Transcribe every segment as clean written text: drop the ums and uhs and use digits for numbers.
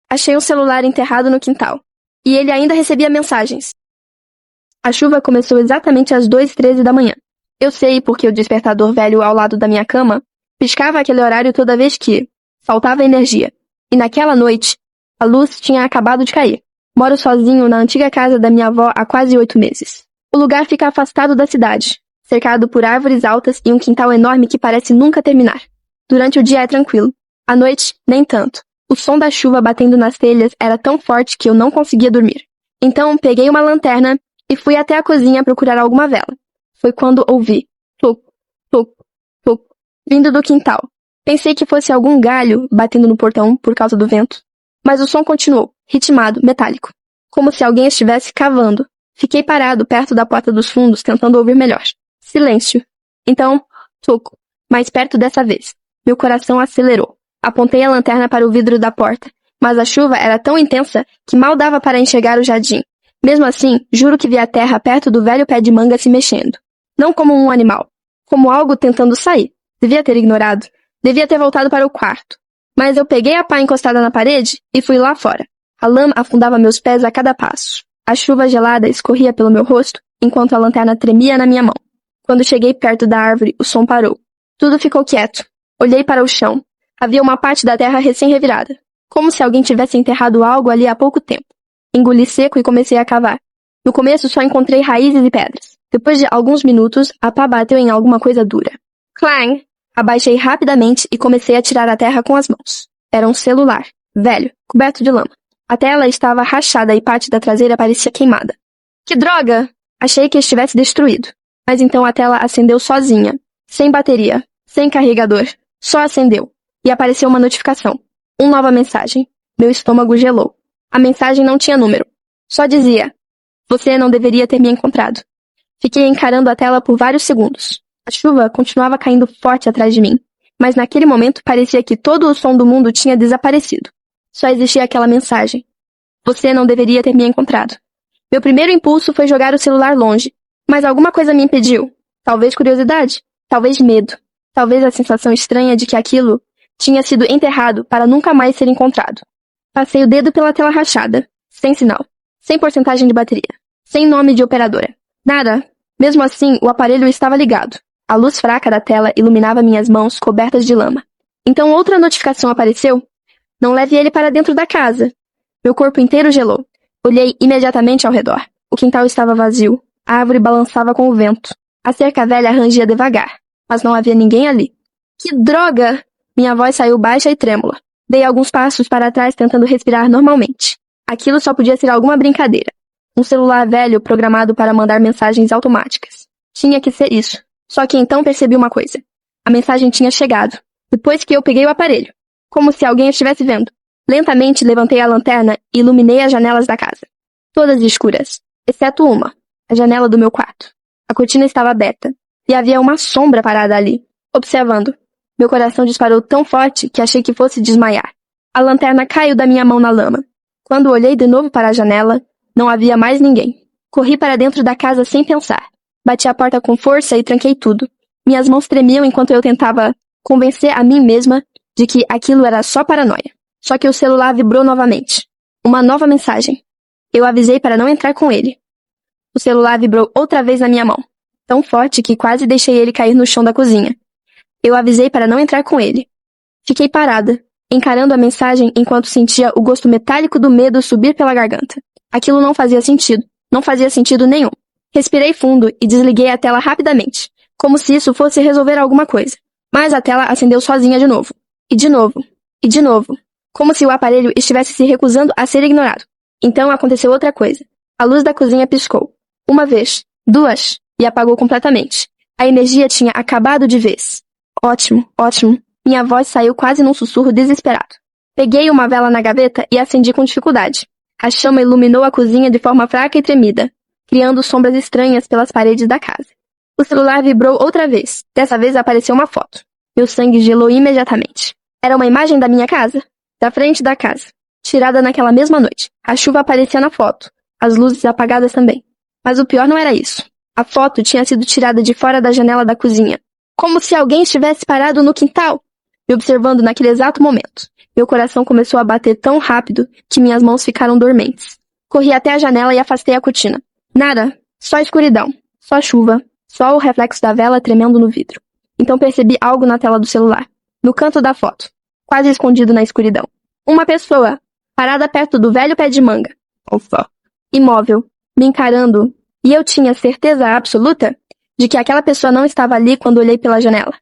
Achei um celular enterrado no quintal. E ele ainda recebia mensagens. A chuva começou exatamente às 2h13 da manhã. Eu sei porque o despertador velho ao lado da minha cama piscava aquele horário toda vez que faltava energia. E naquela noite, a luz tinha acabado de cair. Moro sozinho na antiga casa da minha avó há quase 8 meses. O lugar fica afastado da cidade, cercado por árvores altas e um quintal enorme que parece nunca terminar. Durante o dia é tranquilo. À noite, nem tanto. O som da chuva batendo nas telhas era tão forte que eu não conseguia dormir. Então, peguei uma lanterna e fui até a cozinha procurar alguma vela. Foi quando ouvi tuc, tuc, tuc, vindo do quintal. Pensei que fosse algum galho batendo no portão por causa do vento. Mas o som continuou, ritmado, metálico. Como se alguém estivesse cavando. Fiquei parado perto da porta dos fundos, tentando ouvir melhor. Silêncio. Então, tuc, mais perto dessa vez. Meu coração acelerou. Apontei a lanterna para o vidro da porta, mas a chuva era tão intensa que mal dava para enxergar o jardim. Mesmo assim, juro que vi a terra perto do velho pé de manga se mexendo. Não como um animal, como algo tentando sair. Devia ter ignorado. Devia ter voltado para o quarto. Mas eu peguei a pá encostada na parede e fui lá fora. A lama afundava meus pés a cada passo. A chuva gelada escorria pelo meu rosto, enquanto a lanterna tremia na minha mão. Quando cheguei perto da árvore, o som parou. Tudo ficou quieto. Olhei para o chão. Havia uma parte da terra recém-revirada, como se alguém tivesse enterrado algo ali há pouco tempo. Engoli seco e comecei a cavar. No começo só encontrei raízes e pedras. Depois de alguns minutos, a pá bateu em alguma coisa dura. Clang! Abaixei rapidamente e comecei a tirar a terra com as mãos. Era um celular, velho, coberto de lama. A tela estava rachada e parte da traseira parecia queimada. Que droga! Achei que estivesse destruído. Mas então a tela acendeu sozinha, sem bateria, sem carregador. Só acendeu. E apareceu uma notificação. Uma nova mensagem. Meu estômago gelou. A mensagem não tinha número. Só dizia: você não deveria ter me encontrado. Fiquei encarando a tela por vários segundos. A chuva continuava caindo forte atrás de mim, mas naquele momento parecia que todo o som do mundo tinha desaparecido. Só existia aquela mensagem. Você não deveria ter me encontrado. Meu primeiro impulso foi jogar o celular longe, mas alguma coisa me impediu. Talvez curiosidade, talvez medo, talvez a sensação estranha de que aquilo tinha sido enterrado para nunca mais ser encontrado. Passei o dedo pela tela rachada, sem sinal, sem porcentagem de bateria, sem nome de operadora. Nada. Mesmo assim, o aparelho estava ligado. A luz fraca da tela iluminava minhas mãos cobertas de lama. Então outra notificação apareceu. Não leve ele para dentro da casa. Meu corpo inteiro gelou. Olhei imediatamente ao redor. O quintal estava vazio. A árvore balançava com o vento. A cerca velha rangia devagar, mas não havia ninguém ali. Que droga! Minha voz saiu baixa e trêmula. Dei alguns passos para trás tentando respirar normalmente. Aquilo só podia ser alguma brincadeira. Um celular velho programado para mandar mensagens automáticas. Tinha que ser isso. Só que então percebi uma coisa. A mensagem tinha chegado, depois que eu peguei o aparelho. Como se alguém estivesse vendo. Lentamente levantei a lanterna e iluminei as janelas da casa. Todas escuras, exceto uma, a janela do meu quarto. A cortina estava aberta, e havia uma sombra parada ali, observando. Meu coração disparou tão forte que achei que fosse desmaiar. A lanterna caiu da minha mão na lama. Quando olhei de novo para a janela, não havia mais ninguém. Corri para dentro da casa sem pensar. Bati a porta com força e tranquei tudo. Minhas mãos tremiam enquanto eu tentava convencer a mim mesma de que aquilo era só paranoia. Só que o celular vibrou novamente. Uma nova mensagem. Eu avisei para não entrar com ele. O celular vibrou outra vez na minha mão, tão forte que quase deixei ele cair no chão da cozinha. Eu avisei para não entrar com ele. Fiquei parada, encarando a mensagem enquanto sentia o gosto metálico do medo subir pela garganta. Aquilo não fazia sentido. Não fazia sentido nenhum. Respirei fundo e desliguei a tela rapidamente, como se isso fosse resolver alguma coisa. Mas a tela acendeu sozinha de novo. E de novo. E de novo. Como se o aparelho estivesse se recusando a ser ignorado. Então aconteceu outra coisa. A luz da cozinha piscou. Uma vez, duas, e apagou completamente. A energia tinha acabado de vez. Ótimo, ótimo. Minha voz saiu quase num sussurro desesperado. Peguei uma vela na gaveta e acendi com dificuldade. A chama iluminou a cozinha de forma fraca e tremida, criando sombras estranhas pelas paredes da casa. O celular vibrou outra vez. Dessa vez apareceu uma foto. Meu sangue gelou imediatamente. Era uma imagem da minha casa, da frente da casa, tirada naquela mesma noite. A chuva aparecia na foto, as luzes apagadas também. Mas o pior não era isso. A foto tinha sido tirada de fora da janela da cozinha, como se alguém estivesse parado no quintal, me observando naquele exato momento. Meu coração começou a bater tão rápido que minhas mãos ficaram dormentes. Corri até a janela e afastei a cortina. Nada, só escuridão, só chuva, só o reflexo da vela tremendo no vidro. Então percebi algo na tela do celular, no canto da foto, quase escondido na escuridão. Uma pessoa, parada perto do velho pé de manga. Ufa. Imóvel, me encarando, e eu tinha certeza absoluta de que aquela pessoa não estava ali quando olhei pela janela.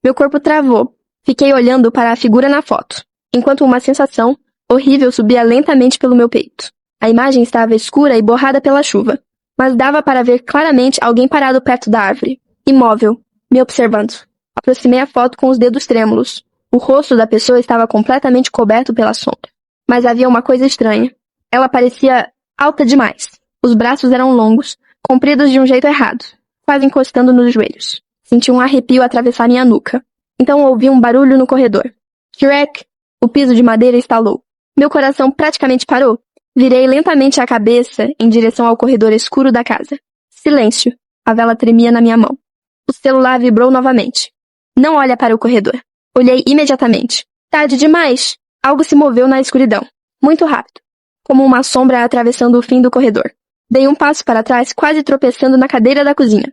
Meu corpo travou. Fiquei olhando para a figura na foto, enquanto uma sensação horrível subia lentamente pelo meu peito. A imagem estava escura e borrada pela chuva, mas dava para ver claramente alguém parado perto da árvore, imóvel, me observando. Aproximei a foto com os dedos trêmulos. O rosto da pessoa estava completamente coberto pela sombra. Mas havia uma coisa estranha. Ela parecia alta demais. Os braços eram longos, compridos de um jeito errado, quase encostando nos joelhos. Senti um arrepio atravessar minha nuca. Então ouvi um barulho no corredor. Crack! O piso de madeira estalou. Meu coração praticamente parou. Virei lentamente a cabeça em direção ao corredor escuro da casa. Silêncio. A vela tremia na minha mão. O celular vibrou novamente. Não olha para o corredor. Olhei imediatamente. Tarde demais. Algo se moveu na escuridão. Muito rápido. Como uma sombra atravessando o fim do corredor. Dei um passo para trás, quase tropeçando na cadeira da cozinha.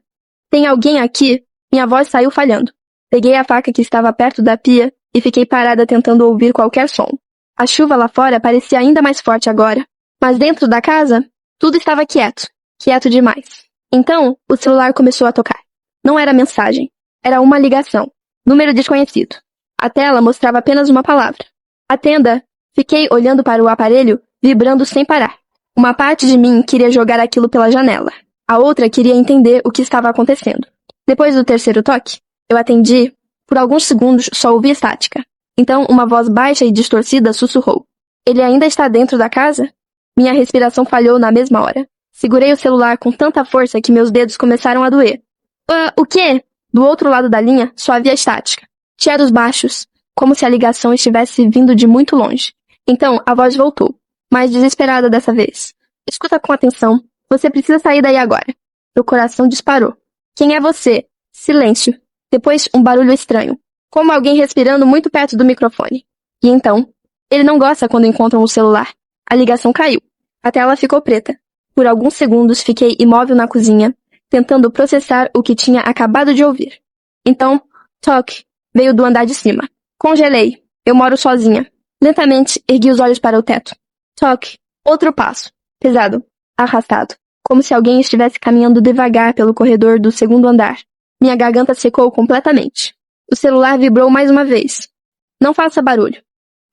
Tem alguém aqui? Minha voz saiu falhando. Peguei a faca que estava perto da pia e fiquei parada tentando ouvir qualquer som. A chuva lá fora parecia ainda mais forte agora. Mas dentro da casa, tudo estava quieto. Quieto demais. Então, o celular começou a tocar. Não era mensagem. Era uma ligação. Número desconhecido. A tela mostrava apenas uma palavra. Atenda. Fiquei olhando para o aparelho, vibrando sem parar. Uma parte de mim queria jogar aquilo pela janela. A outra queria entender o que estava acontecendo. Depois do terceiro toque, eu atendi. Por alguns segundos, só ouvi estática. Então, uma voz baixa e distorcida sussurrou. Ele ainda está dentro da casa? Minha respiração falhou na mesma hora. Segurei o celular com tanta força que meus dedos começaram a doer. O quê? Do outro lado da linha, só havia estática. Chiados baixos, como se a ligação estivesse vindo de muito longe. Então, a voz voltou, mais desesperada dessa vez. Escuta com atenção. Você precisa sair daí agora. Meu coração disparou. Quem é você? Silêncio. Depois, um barulho estranho. Como alguém respirando muito perto do microfone. E então, ele não gosta quando encontram o celular. A ligação caiu. A tela ficou preta. Por alguns segundos, fiquei imóvel na cozinha, tentando processar o que tinha acabado de ouvir. Então, toque, veio do andar de cima. Congelei. Eu moro sozinha. Lentamente, ergui os olhos para o teto. Toque. Outro passo. Pesado. Arrastado. Como se alguém estivesse caminhando devagar pelo corredor do segundo andar. Minha garganta secou completamente. O celular vibrou mais uma vez. Não faça barulho.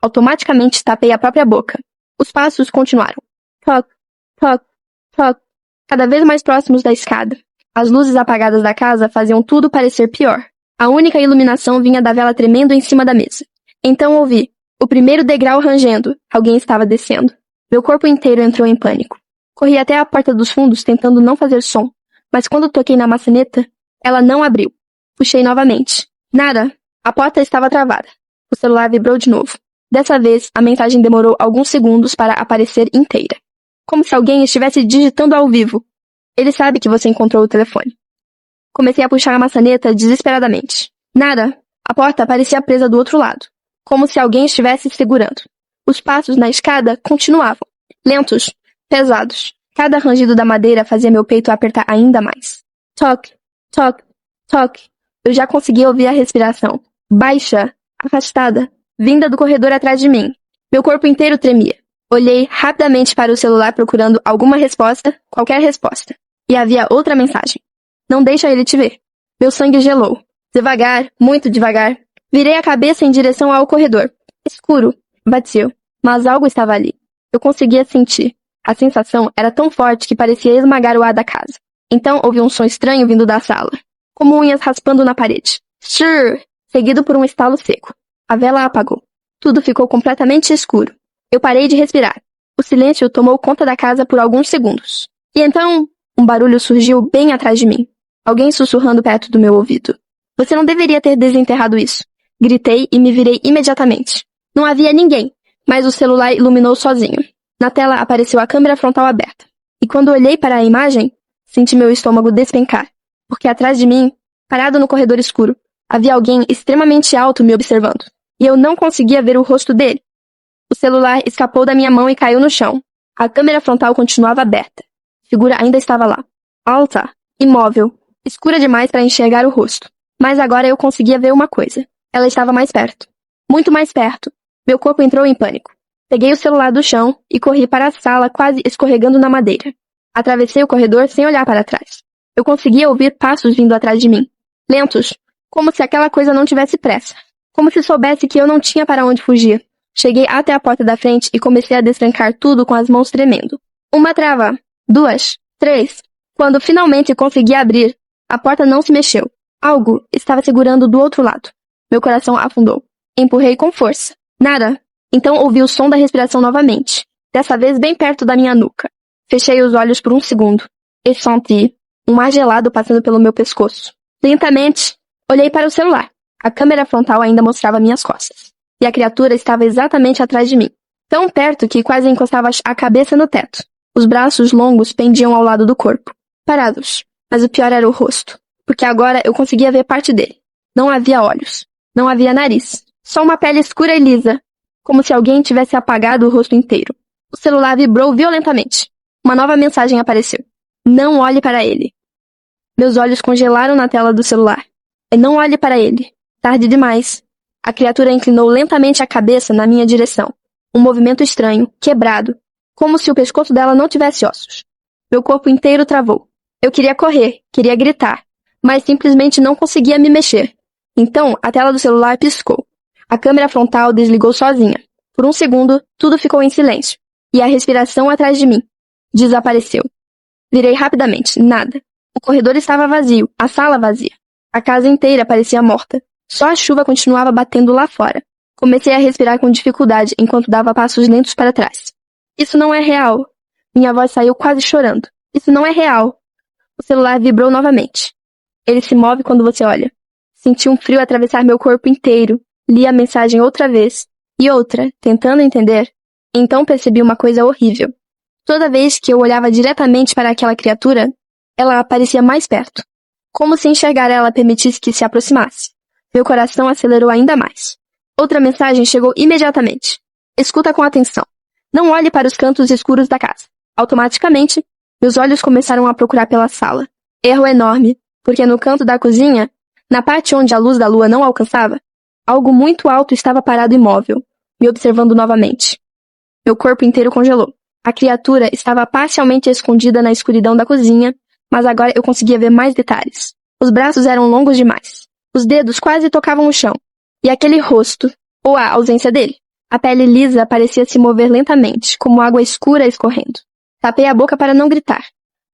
Automaticamente tapei a própria boca. Os passos continuaram. Toque, toque, toque. Cada vez mais próximos da escada. As luzes apagadas da casa faziam tudo parecer pior. A única iluminação vinha da vela tremendo em cima da mesa. Então ouvi. O primeiro degrau rangendo. Alguém estava descendo. Meu corpo inteiro entrou em pânico. Corri até a porta dos fundos tentando não fazer som. Mas quando toquei na maçaneta, ela não abriu. Puxei novamente. Nada. A porta estava travada. O celular vibrou de novo. Dessa vez, a mensagem demorou alguns segundos para aparecer inteira. Como se alguém estivesse digitando ao vivo. Ele sabe que você encontrou o telefone. Comecei a puxar a maçaneta desesperadamente. Nada. A porta parecia presa do outro lado. Como se alguém estivesse segurando. Os passos na escada continuavam. Lentos. Pesados. Cada rangido da madeira fazia meu peito apertar ainda mais. Toque. Toque. Toque. Eu já conseguia ouvir a respiração. Baixa. Afastada. Vinda do corredor atrás de mim. Meu corpo inteiro tremia. Olhei rapidamente para o celular procurando alguma resposta, qualquer resposta. E havia outra mensagem. Não deixa ele te ver. Meu sangue gelou. Devagar, muito devagar. Virei a cabeça em direção ao corredor. Escuro, vazio. Mas algo estava ali. Eu conseguia sentir. A sensação era tão forte que parecia esmagar o ar da casa. Então ouvi um som estranho vindo da sala. Como unhas raspando na parede. Shhh! Seguido por um estalo seco. A vela apagou. Tudo ficou completamente escuro. Eu parei de respirar. O silêncio tomou conta da casa por alguns segundos. E então, um barulho surgiu bem atrás de mim. Alguém sussurrando perto do meu ouvido. Você não deveria ter desenterrado isso. Gritei e me virei imediatamente. Não havia ninguém, mas o celular iluminou sozinho. Na tela apareceu a câmera frontal aberta. E quando olhei para a imagem, senti meu estômago despencar. Porque atrás de mim, parado no corredor escuro, havia alguém extremamente alto me observando. e eu não conseguia ver o rosto dele. O celular escapou da minha mão e caiu no chão. A câmera frontal continuava aberta. A figura ainda estava lá. Alta, imóvel, escura demais para enxergar o rosto. Mas agora eu conseguia ver uma coisa. Ela estava mais perto. Muito mais perto. Meu corpo entrou em pânico. Peguei o celular do chão e corri para a sala, quase escorregando na madeira. Atravessei o corredor sem olhar para trás. Eu conseguia ouvir passos vindo atrás de mim. Lentos, como se aquela coisa não tivesse pressa. Como se soubesse que eu não tinha para onde fugir. Cheguei até a porta da frente e comecei a destrancar tudo com as mãos tremendo. Uma trava, 2, 3. Quando finalmente consegui abrir, a porta não se mexeu. Algo estava segurando do outro lado. Meu coração afundou. Empurrei com força. Nada. Então ouvi o som da respiração novamente. Dessa vez bem perto da minha nuca. Fechei os olhos por um segundo. E senti um ar gelado passando pelo meu pescoço. Lentamente, olhei para o celular. A câmera frontal ainda mostrava minhas costas. E a criatura estava exatamente atrás de mim. Tão perto que quase encostava a cabeça no teto. Os braços longos pendiam ao lado do corpo. Parados. Mas o pior era o rosto. Porque agora eu conseguia ver parte dele. Não havia olhos. Não havia nariz. Só uma pele escura e lisa. Como se alguém tivesse apagado o rosto inteiro. O celular vibrou violentamente. Uma nova mensagem apareceu. Não olhe para ele. Meus olhos congelaram na tela do celular. Não olhe para ele. Tarde demais. A criatura inclinou lentamente a cabeça na minha direção. Um movimento estranho, quebrado. Como se o pescoço dela não tivesse ossos. Meu corpo inteiro travou. Eu queria correr, queria gritar. Mas simplesmente não conseguia me mexer. Então, a tela do celular piscou. A câmera frontal desligou sozinha. Por um segundo, tudo ficou em silêncio. E a respiração atrás de mim desapareceu. Virei rapidamente. Nada. O corredor estava vazio, a sala vazia. A casa inteira parecia morta. Só a chuva continuava batendo lá fora. Comecei a respirar com dificuldade enquanto dava passos lentos para trás. Isso não é real. Minha voz saiu quase chorando. Isso não é real. O celular vibrou novamente. Ele se move quando você olha. Senti um frio atravessar meu corpo inteiro. Li a mensagem outra vez. E outra, tentando entender. Então percebi uma coisa horrível. Toda vez que eu olhava diretamente para aquela criatura, ela aparecia mais perto. Como se enxergar ela permitisse que se aproximasse. Meu coração acelerou ainda mais. Outra mensagem chegou imediatamente. Escuta com atenção. Não olhe para os cantos escuros da casa. Automaticamente, meus olhos começaram a procurar pela sala. Erro enorme, porque no canto da cozinha, na parte onde a luz da lua não alcançava, algo muito alto estava parado imóvel, me observando novamente. Meu corpo inteiro congelou. A criatura estava parcialmente escondida na escuridão da cozinha, mas agora eu conseguia ver mais detalhes. Os braços eram longos demais. Os dedos quase tocavam o chão. E aquele rosto, ou a ausência dele. A pele lisa parecia se mover lentamente, como água escura escorrendo. Tapei a boca para não gritar.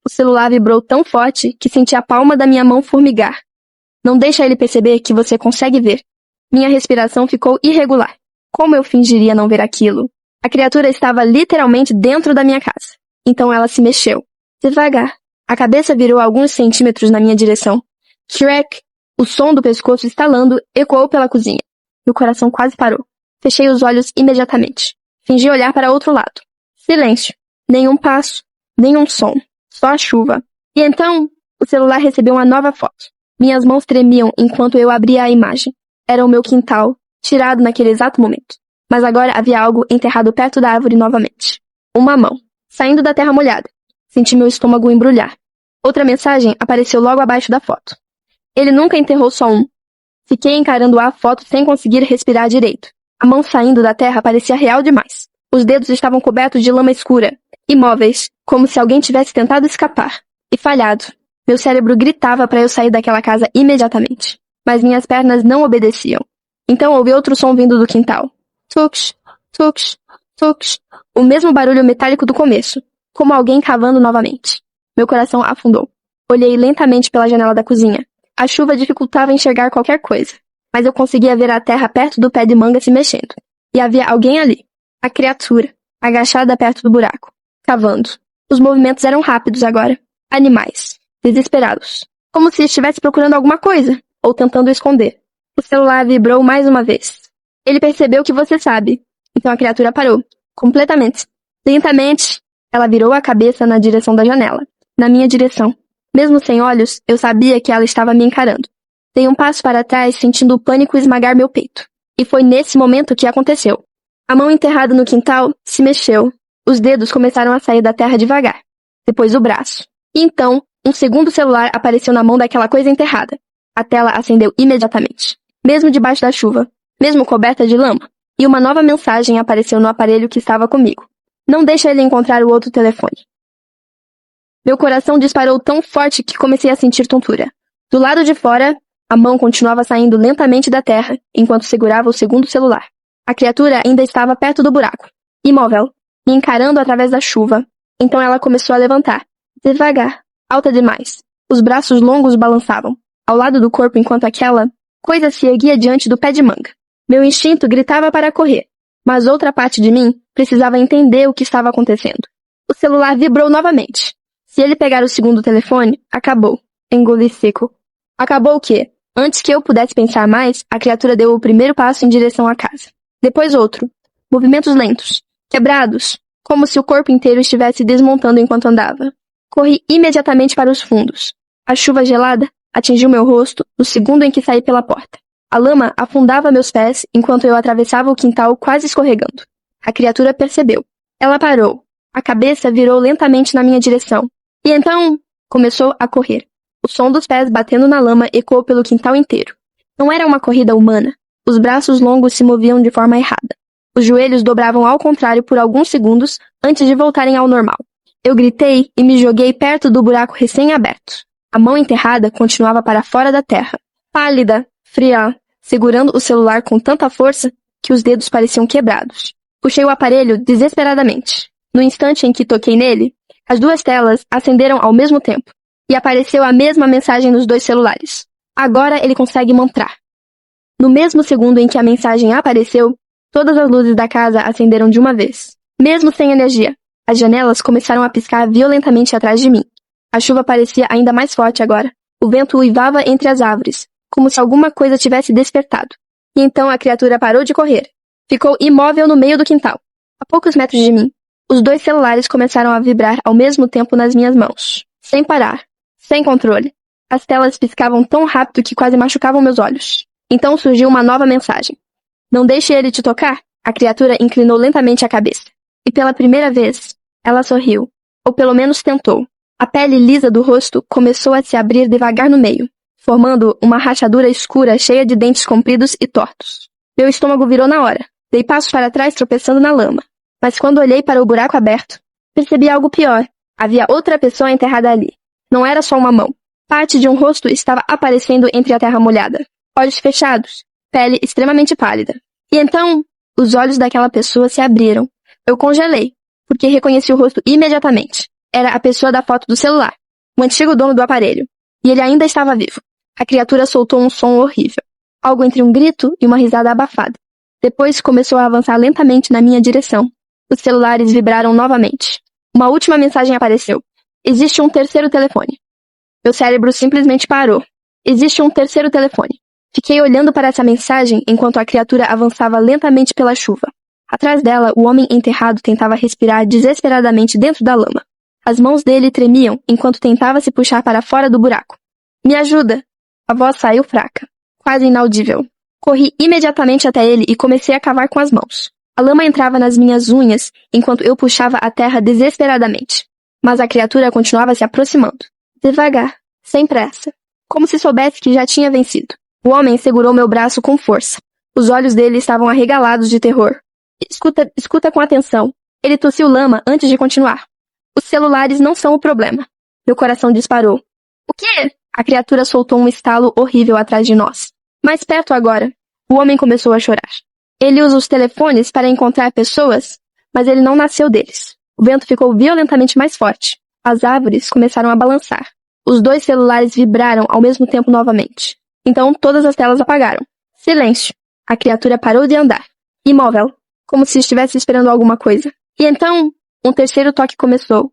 O celular vibrou tão forte que senti a palma da minha mão formigar. Não deixa ele perceber que você consegue ver. Minha respiração ficou irregular. Como eu fingiria não ver aquilo? A criatura estava literalmente dentro da minha casa. Então ela se mexeu. Devagar. A cabeça virou alguns centímetros na minha direção. Shrek! O som do pescoço estalando ecoou pela cozinha. Meu coração quase parou. Fechei os olhos imediatamente. Fingi olhar para outro lado. Silêncio. Nenhum passo. Nenhum som. Só a chuva. E então, o celular recebeu uma nova foto. Minhas mãos tremiam enquanto eu abria a imagem. Era o meu quintal, tirado naquele exato momento. Mas agora havia algo enterrado perto da árvore novamente. Uma mão, saindo da terra molhada. Senti meu estômago embrulhar. Outra mensagem apareceu logo abaixo da foto. Ele nunca enterrou só um. Fiquei encarando a foto sem conseguir respirar direito. A mão saindo da terra parecia real demais. Os dedos estavam cobertos de lama escura, imóveis, como se alguém tivesse tentado escapar. E falhado. Meu cérebro gritava para eu sair daquela casa imediatamente. Mas minhas pernas não obedeciam. Então ouvi outro som vindo do quintal. Tux, tux, tux. O mesmo barulho metálico do começo, como alguém cavando novamente. Meu coração afundou. Olhei lentamente pela janela da cozinha. A chuva dificultava enxergar qualquer coisa, mas eu conseguia ver a terra perto do pé de manga se mexendo. E havia alguém ali. A criatura, agachada perto do buraco, cavando. Os movimentos eram rápidos agora. Animais. Desesperados. Como se estivesse procurando alguma coisa, ou tentando esconder. O celular vibrou mais uma vez. Ele percebeu que você sabe. Então a criatura parou. Completamente. Lentamente, ela virou a cabeça na direção da janela. Na minha direção. Mesmo sem olhos, eu sabia que ela estava me encarando. Dei um passo para trás, sentindo o pânico esmagar meu peito. E foi nesse momento que aconteceu. A mão enterrada no quintal se mexeu. Os dedos começaram a sair da terra devagar. Depois o braço. E então, um segundo celular apareceu na mão daquela coisa enterrada. A tela acendeu imediatamente. Mesmo debaixo da chuva. Mesmo coberta de lama. E uma nova mensagem apareceu no aparelho que estava comigo. Não deixa ele encontrar o outro telefone. Meu coração disparou tão forte que comecei a sentir tontura. Do lado de fora, a mão continuava saindo lentamente da terra, enquanto segurava o segundo celular. A criatura ainda estava perto do buraco, imóvel, me encarando através da chuva. Então ela começou a levantar, devagar, alta demais. Os braços longos balançavam, ao lado do corpo enquanto aquela coisa se erguia diante do pé de manga. Meu instinto gritava para correr, mas outra parte de mim precisava entender o que estava acontecendo. O celular vibrou novamente. Se ele pegar o segundo telefone, acabou. Engoli seco. Acabou o quê? Antes que eu pudesse pensar mais, a criatura deu o primeiro passo em direção à casa. Depois outro. Movimentos lentos. Quebrados. Como se o corpo inteiro estivesse desmontando enquanto andava. Corri imediatamente para os fundos. A chuva gelada atingiu meu rosto no segundo em que saí pela porta. A lama afundava meus pés enquanto eu atravessava o quintal quase escorregando. A criatura percebeu. Ela parou. A cabeça virou lentamente na minha direção. E então começou a correr. O som dos pés batendo na lama ecoou pelo quintal inteiro. Não era uma corrida humana. Os braços longos se moviam de forma errada. Os joelhos dobravam ao contrário por alguns segundos antes de voltarem ao normal. Eu gritei e me joguei perto do buraco recém-aberto. A mão enterrada continuava para fora da terra. Pálida, fria, segurando o celular com tanta força que os dedos pareciam quebrados. Puxei o aparelho desesperadamente. No instante em que toquei nele, as duas telas acenderam ao mesmo tempo. E apareceu a mesma mensagem nos dois celulares. Agora ele consegue mantrar. No mesmo segundo em que a mensagem apareceu, todas as luzes da casa acenderam de uma vez. Mesmo sem energia, as janelas começaram a piscar violentamente atrás de mim. A chuva parecia ainda mais forte agora. O vento uivava entre as árvores, como se alguma coisa tivesse despertado. E então a criatura parou de correr. Ficou imóvel no meio do quintal, a poucos metros de mim. Os dois celulares começaram a vibrar ao mesmo tempo nas minhas mãos, sem parar. Sem controle. As telas piscavam tão rápido que quase machucavam meus olhos. Então surgiu uma nova mensagem. Não deixe ele te tocar? A criatura inclinou lentamente a cabeça. E pela primeira vez, ela sorriu. Ou pelo menos tentou. A pele lisa do rosto começou a se abrir devagar no meio, formando uma rachadura escura cheia de dentes compridos e tortos. Meu estômago virou na hora. Dei passos para trás tropeçando na lama. Mas quando olhei para o buraco aberto, percebi algo pior. Havia outra pessoa enterrada ali. Não era só uma mão. Parte de um rosto estava aparecendo entre a terra molhada. Olhos fechados, pele extremamente pálida. E então, os olhos daquela pessoa se abriram. Eu congelei, porque reconheci o rosto imediatamente. Era a pessoa da foto do celular, o antigo dono do aparelho. E ele ainda estava vivo. A criatura soltou um som horrível. Algo entre um grito e uma risada abafada. Depois começou a avançar lentamente na minha direção. Os celulares vibraram novamente. Uma última mensagem apareceu. Existe um terceiro telefone. Meu cérebro simplesmente parou. Existe um terceiro telefone. Fiquei olhando para essa mensagem enquanto a criatura avançava lentamente pela chuva. Atrás dela, o homem enterrado tentava respirar desesperadamente dentro da lama. As mãos dele tremiam enquanto tentava se puxar para fora do buraco. Me ajuda! A voz saiu fraca, quase inaudível. Corri imediatamente até ele e comecei a cavar com as mãos. A lama entrava nas minhas unhas enquanto eu puxava a terra desesperadamente. Mas a criatura continuava se aproximando. Devagar, sem pressa. Como se soubesse que já tinha vencido. O homem segurou meu braço com força. Os olhos dele estavam arregalados de terror. Escuta com atenção. Ele tossiu lama antes de continuar. Os celulares não são o problema. Meu coração disparou. O quê? A criatura soltou um estalo horrível atrás de nós. Mais perto agora. O homem começou a chorar. Ele usa os telefones para encontrar pessoas, mas ele não nasceu deles. O vento ficou violentamente mais forte. As árvores começaram a balançar. Os dois celulares vibraram ao mesmo tempo novamente. Então todas as telas apagaram. Silêncio. A criatura parou de andar. Imóvel. Como se estivesse esperando alguma coisa. E então, um terceiro toque começou.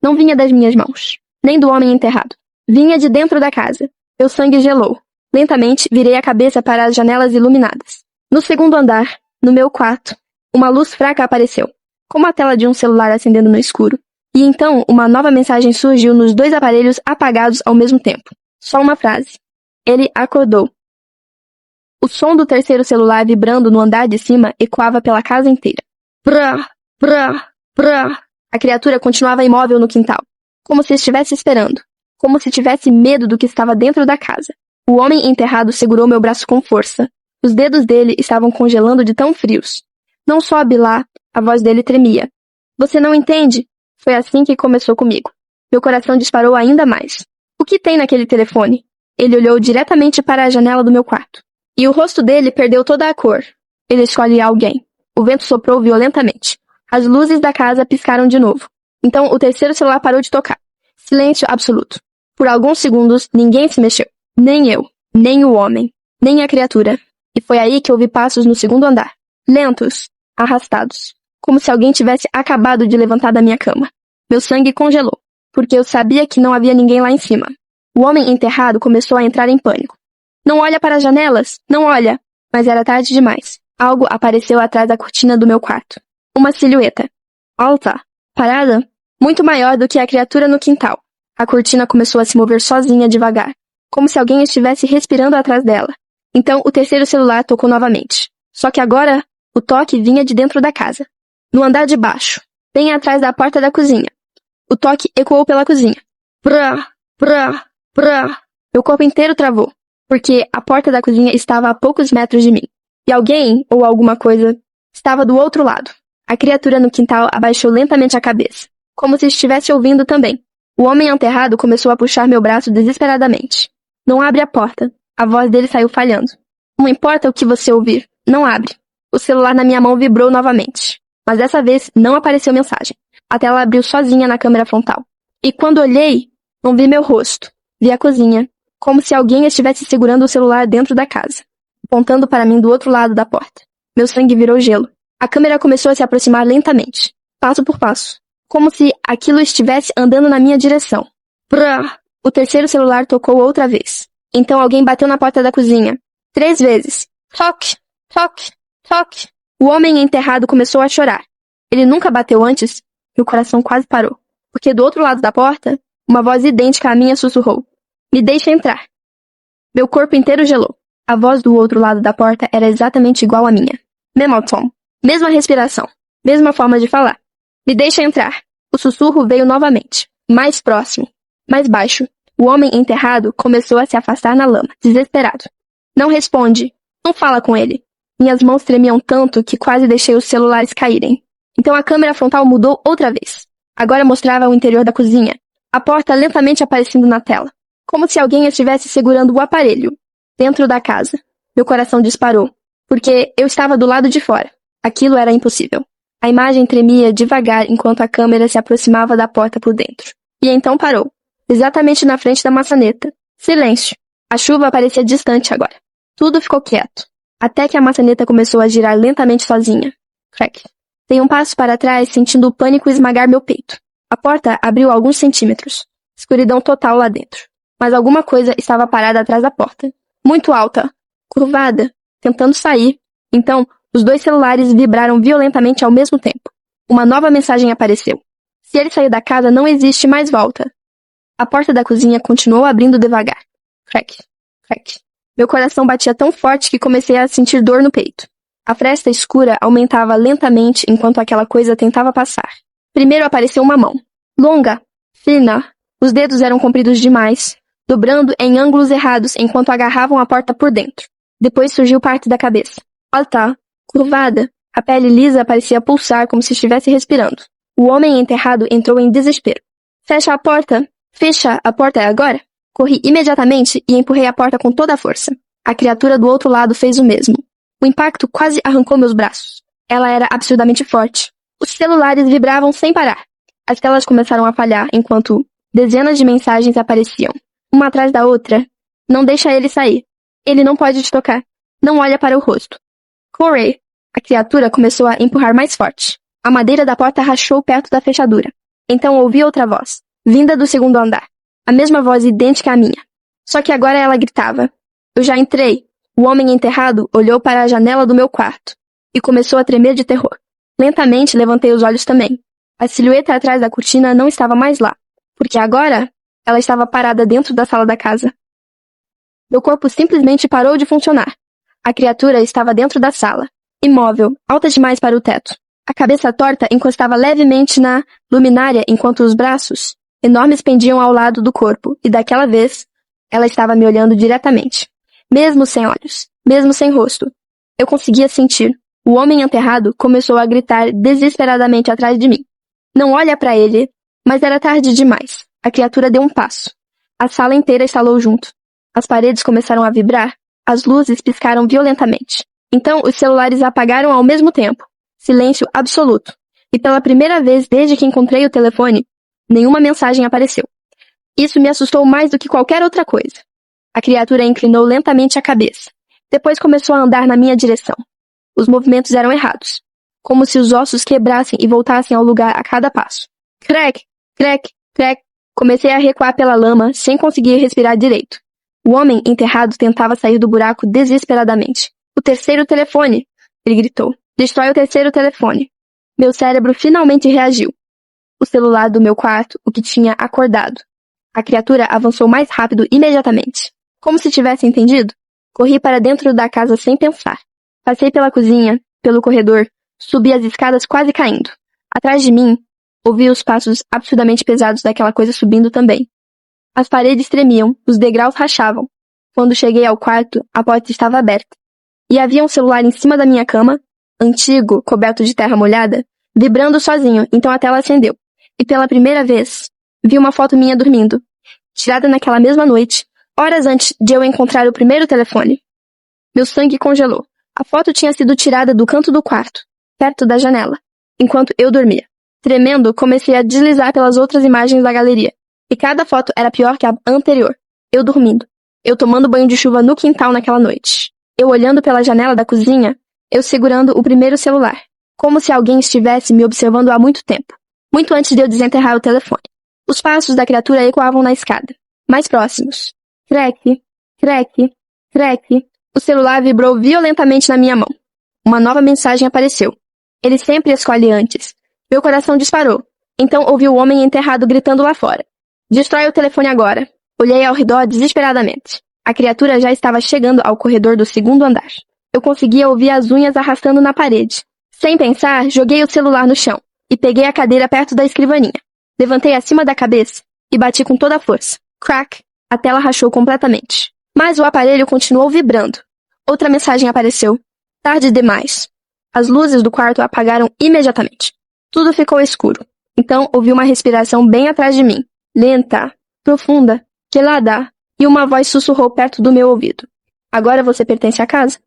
Não vinha das minhas mãos. Nem do homem enterrado. Vinha de dentro da casa. Meu sangue gelou. Lentamente, virei a cabeça para as janelas iluminadas. No segundo andar, no meu quarto, uma luz fraca apareceu. Como a tela de um celular acendendo no escuro. E então, uma nova mensagem surgiu nos dois aparelhos apagados ao mesmo tempo. Só uma frase. Ele acordou. O som do terceiro celular vibrando no andar de cima ecoava pela casa inteira. Prá, prá, prá. A criatura continuava imóvel no quintal, como se estivesse esperando, como se tivesse medo do que estava dentro da casa. O homem enterrado segurou meu braço com força. Os dedos dele estavam congelando de tão frios. Não sobe lá, a voz dele tremia. Você não entende? Foi assim que começou comigo. Meu coração disparou ainda mais. O que tem naquele telefone? Ele olhou diretamente para a janela do meu quarto. E o rosto dele perdeu toda a cor. Ele escolhe alguém. O vento soprou violentamente. As luzes da casa piscaram de novo. Então o terceiro celular parou de tocar. Silêncio absoluto. Por alguns segundos, ninguém se mexeu. Nem eu, nem o homem, nem a criatura. E foi aí que ouvi passos no segundo andar. Lentos, arrastados. Como se alguém tivesse acabado de levantar da minha cama. Meu sangue congelou, porque eu sabia que não havia ninguém lá em cima. O homem enterrado começou a entrar em pânico. Não olha para as janelas, não olha. Mas era tarde demais. Algo apareceu atrás da cortina do meu quarto. Uma silhueta. Alta, parada, muito maior do que a criatura no quintal. A cortina começou a se mover sozinha devagar, como se alguém estivesse respirando atrás dela. Então o terceiro celular tocou novamente. Só que agora, o toque vinha de dentro da casa. No andar de baixo, bem atrás da porta da cozinha. O toque ecoou pela cozinha. Prá, prá, prá. Meu corpo inteiro travou, porque a porta da cozinha estava a poucos metros de mim. E alguém, ou alguma coisa, estava do outro lado. A criatura no quintal abaixou lentamente a cabeça, como se estivesse ouvindo também. O homem enterrado começou a puxar meu braço desesperadamente. Não abre a porta. A voz dele saiu falhando. Não importa o que você ouvir, não abre. O celular na minha mão vibrou novamente. Mas dessa vez não apareceu mensagem. A tela abriu sozinha na câmera frontal. E quando olhei, não vi meu rosto. Vi a cozinha, como se alguém estivesse segurando o celular dentro da casa, apontando para mim do outro lado da porta. Meu sangue virou gelo. A câmera começou a se aproximar lentamente, passo por passo, como se aquilo estivesse andando na minha direção. Prá! O terceiro celular tocou outra vez. Então alguém bateu na porta da cozinha. 3 vezes. Toque! Toque! Toque! O homem enterrado começou a chorar. Ele nunca bateu antes. Meu coração quase parou, porque do outro lado da porta, uma voz idêntica à minha sussurrou. Me deixe entrar. Meu corpo inteiro gelou. A voz do outro lado da porta era exatamente igual à minha. Mesmo tom, mesma respiração, mesma forma de falar. Me deixa entrar. O sussurro veio novamente, mais próximo, mais baixo. O homem enterrado começou a se afastar na lama, desesperado. Não responde. Não fala com ele. Minhas mãos tremiam tanto que quase deixei os celulares caírem. Então a câmera frontal mudou outra vez. Agora mostrava o interior da cozinha, a porta lentamente aparecendo na tela, como se alguém estivesse segurando o aparelho, dentro da casa. Meu coração disparou, porque eu estava do lado de fora. Aquilo era impossível. A imagem tremia devagar enquanto a câmera se aproximava da porta por dentro. E então parou, exatamente na frente da maçaneta. Silêncio. A chuva parecia distante agora. Tudo ficou quieto, até que a maçaneta começou a girar lentamente sozinha. Crack. Dei um passo para trás, sentindo o pânico esmagar meu peito. A porta abriu alguns centímetros. Escuridão total lá dentro. Mas alguma coisa estava parada atrás da porta. Muito alta, curvada, tentando sair. Então, os 2 celulares vibraram violentamente ao mesmo tempo. Uma nova mensagem apareceu. Se ele sair da casa, não existe mais volta. A porta da cozinha continuou abrindo devagar. Crack, crack. Meu coração batia tão forte que comecei a sentir dor no peito. A fresta escura aumentava lentamente enquanto aquela coisa tentava passar. Primeiro apareceu uma mão. Longa, fina. Os dedos eram compridos demais, dobrando em ângulos errados enquanto agarravam a porta por dentro. Depois surgiu parte da cabeça. Alta, curvada. A pele lisa parecia pulsar como se estivesse respirando. O homem enterrado entrou em desespero. Fecha a porta! Fecha a porta agora! Corri imediatamente e empurrei a porta com toda a força. A criatura do outro lado fez o mesmo. O impacto quase arrancou meus braços. Ela era absurdamente forte. Os celulares vibravam sem parar. As telas começaram a falhar enquanto dezenas de mensagens apareciam, uma atrás da outra. Não deixa ele sair. Ele não pode te tocar. Não olha para o rosto. Corey! A criatura começou a empurrar mais forte. A madeira da porta rachou perto da fechadura. Então ouvi outra voz, vinda do segundo andar. A mesma voz idêntica à minha. Só que agora ela gritava. Eu já entrei. O homem enterrado olhou para a janela do meu quarto e começou a tremer de terror. Lentamente levantei os olhos também. A silhueta atrás da cortina não estava mais lá, porque agora ela estava parada dentro da sala da casa. Meu corpo simplesmente parou de funcionar. A criatura estava dentro da sala, imóvel, alta demais para o teto. A cabeça torta encostava levemente na luminária enquanto os braços enormes pendiam ao lado do corpo, e daquela vez, ela estava me olhando diretamente. Mesmo sem olhos, mesmo sem rosto. Eu conseguia sentir. O homem enterrado começou a gritar desesperadamente atrás de mim. Não olha para ele, mas era tarde demais. A criatura deu um passo. A sala inteira estalou junto. As paredes começaram a vibrar. As luzes piscaram violentamente. Então os celulares apagaram ao mesmo tempo. Silêncio absoluto. E pela primeira vez desde que encontrei o telefone, nenhuma mensagem apareceu. Isso me assustou mais do que qualquer outra coisa. A criatura inclinou lentamente a cabeça. Depois começou a andar na minha direção. Os movimentos eram errados. Como se os ossos quebrassem e voltassem ao lugar a cada passo. Crack, crack, crack. Comecei a recuar pela lama, sem conseguir respirar direito. O homem enterrado tentava sair do buraco desesperadamente. O terceiro telefone! Ele gritou. Destrói o terceiro telefone. Meu cérebro finalmente reagiu. O celular do meu quarto, o que tinha acordado. A criatura avançou mais rápido imediatamente. Como se tivesse entendido, corri para dentro da casa sem pensar. Passei pela cozinha, pelo corredor, subi as escadas quase caindo. Atrás de mim, ouvi os passos absurdamente pesados daquela coisa subindo também. As paredes tremiam, os degraus rachavam. Quando cheguei ao quarto, a porta estava aberta. E havia um celular em cima da minha cama, antigo, coberto de terra molhada, vibrando sozinho, então a tela acendeu. E pela primeira vez, vi uma foto minha dormindo, tirada naquela mesma noite, horas antes de eu encontrar o primeiro telefone. Meu sangue congelou. A foto tinha sido tirada do canto do quarto, perto da janela, enquanto eu dormia. Tremendo, comecei a deslizar pelas outras imagens da galeria. E cada foto era pior que a anterior. Eu dormindo. Eu tomando banho de chuva no quintal naquela noite. Eu olhando pela janela da cozinha, eu segurando o primeiro celular. Como se alguém estivesse me observando há muito tempo. Muito antes de eu desenterrar o telefone. Os passos da criatura ecoavam na escada. Mais próximos. Crack, crack, crack. O celular vibrou violentamente na minha mão. Uma nova mensagem apareceu. Ele sempre escolhe antes. Meu coração disparou. Então ouvi o homem enterrado gritando lá fora. Destrói o telefone agora. Olhei ao redor desesperadamente. A criatura já estava chegando ao corredor do segundo andar. Eu conseguia ouvir as unhas arrastando na parede. Sem pensar, joguei o celular no chão e peguei a cadeira perto da escrivaninha. Levantei acima da cabeça e bati com toda a força. Crack! A tela rachou completamente. Mas o aparelho continuou vibrando. Outra mensagem apareceu. Tarde demais. As luzes do quarto apagaram imediatamente. Tudo ficou escuro. Então ouvi uma respiração bem atrás de mim. Lenta, profunda, gelada, e uma voz sussurrou perto do meu ouvido. Agora você pertence à casa?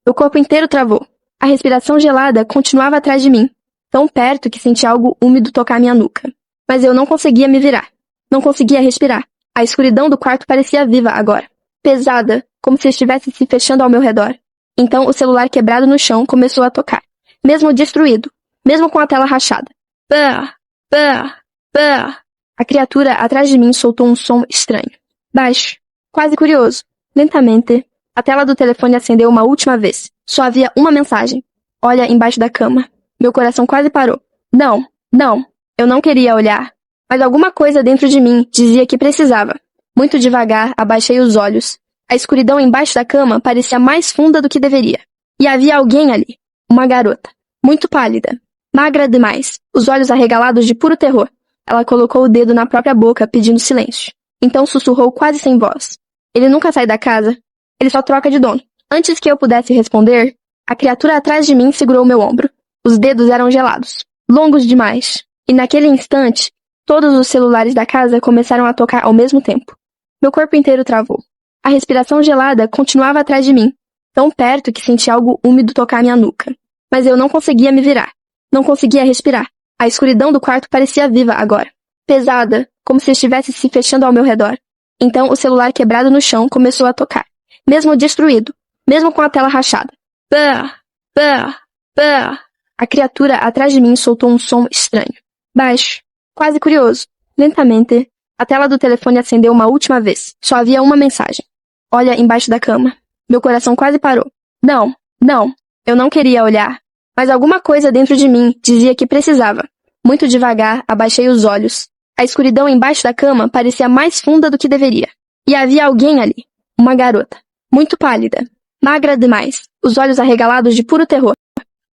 Meu corpo inteiro travou. A respiração gelada continuava atrás de mim, tão perto que senti algo úmido tocar minha nuca. Mas eu não conseguia me virar. Não conseguia respirar. A escuridão do quarto parecia viva agora. Pesada, como se estivesse se fechando ao meu redor. Então o celular quebrado no chão começou a tocar. Mesmo destruído. Mesmo com a tela rachada. Pá, pá, pá. A criatura atrás de mim soltou um som estranho. Baixo. Quase curioso. Lentamente. A tela do telefone acendeu uma última vez. Só havia uma mensagem. Olha embaixo da cama. Meu coração quase parou. Não, não. Eu não queria olhar. Mas alguma coisa dentro de mim dizia que precisava. Muito devagar, abaixei os olhos. A escuridão embaixo da cama parecia mais funda do que deveria. E havia alguém ali. Uma garota. Muito pálida. Magra demais. Os olhos arregalados de puro terror. Ela colocou o dedo na própria boca, pedindo silêncio. Então sussurrou quase sem voz. Ele nunca sai da casa. Ele só troca de dono. Antes que eu pudesse responder, a criatura atrás de mim segurou meu ombro. Os dedos eram gelados. Longos demais. E naquele instante, todos os celulares da casa começaram a tocar ao mesmo tempo. Meu corpo inteiro travou. A respiração gelada continuava atrás de mim, tão perto que senti algo úmido tocar minha nuca. Mas eu não conseguia me virar. Não conseguia respirar. A escuridão do quarto parecia viva agora. Pesada, como se estivesse se fechando ao meu redor. Então o celular quebrado no chão começou a tocar. Mesmo destruído. Mesmo com a tela rachada. Pá, pá, pá. A criatura atrás de mim soltou um som estranho. Baixo. Quase curioso. Lentamente. A tela do telefone acendeu uma última vez. Só havia uma mensagem. Olha embaixo da cama. Meu coração quase parou. Não, não. Eu não queria olhar. Mas alguma coisa dentro de mim dizia que precisava. Muito devagar, abaixei os olhos. A escuridão embaixo da cama parecia mais funda do que deveria. E havia alguém ali. Uma garota. Muito pálida. Magra demais, os olhos arregalados de puro terror.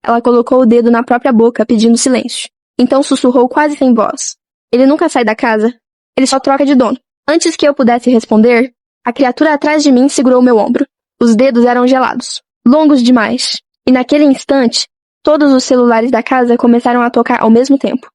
Ela colocou o dedo na própria boca, pedindo silêncio. Então sussurrou quase sem voz. Ele nunca sai da casa. Ele só troca de dono. Antes que eu pudesse responder, a criatura atrás de mim segurou meu ombro. Os dedos eram gelados, longos demais. E naquele instante, todos os celulares da casa começaram a tocar ao mesmo tempo.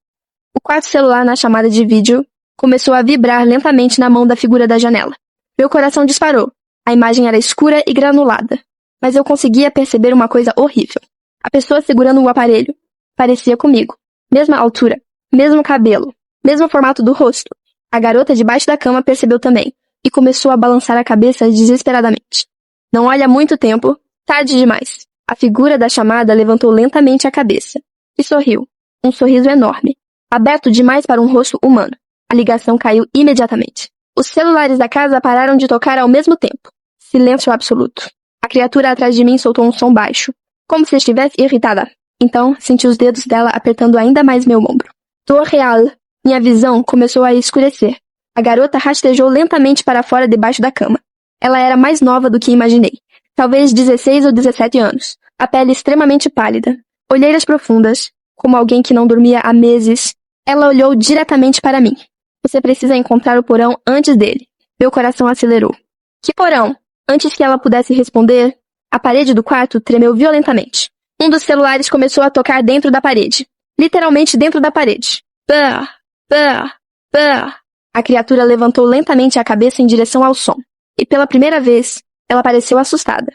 O quarto celular na chamada de vídeo começou a vibrar lentamente na mão da figura da janela. Meu coração disparou. A imagem era escura e granulada. Mas eu conseguia perceber uma coisa horrível. A pessoa segurando o aparelho parecia comigo. Mesma altura, mesmo cabelo, mesmo formato do rosto. A garota debaixo da cama percebeu também e começou a balançar a cabeça desesperadamente. Não olha há muito tempo, tarde demais. A figura da chamada levantou lentamente a cabeça e sorriu. Um sorriso enorme, aberto demais para um rosto humano. A ligação caiu imediatamente. Os celulares da casa pararam de tocar ao mesmo tempo. Silêncio absoluto. A criatura atrás de mim soltou um som baixo, como se estivesse irritada. Então, senti os dedos dela apertando ainda mais meu ombro. Dor real. Minha visão começou a escurecer. A garota rastejou lentamente para fora debaixo da cama. Ela era mais nova do que imaginei. Talvez 16 ou 17 anos. A pele extremamente pálida. Olheiras profundas, como alguém que não dormia há meses. Ela olhou diretamente para mim. Você precisa encontrar o porão antes dele. Meu coração acelerou. Que porão? Antes que ela pudesse responder, a parede do quarto tremeu violentamente. Um dos celulares começou a tocar dentro da parede. Literalmente dentro da parede. Pá, pá, pá. A criatura levantou lentamente a cabeça em direção ao som. E pela primeira vez, ela pareceu assustada.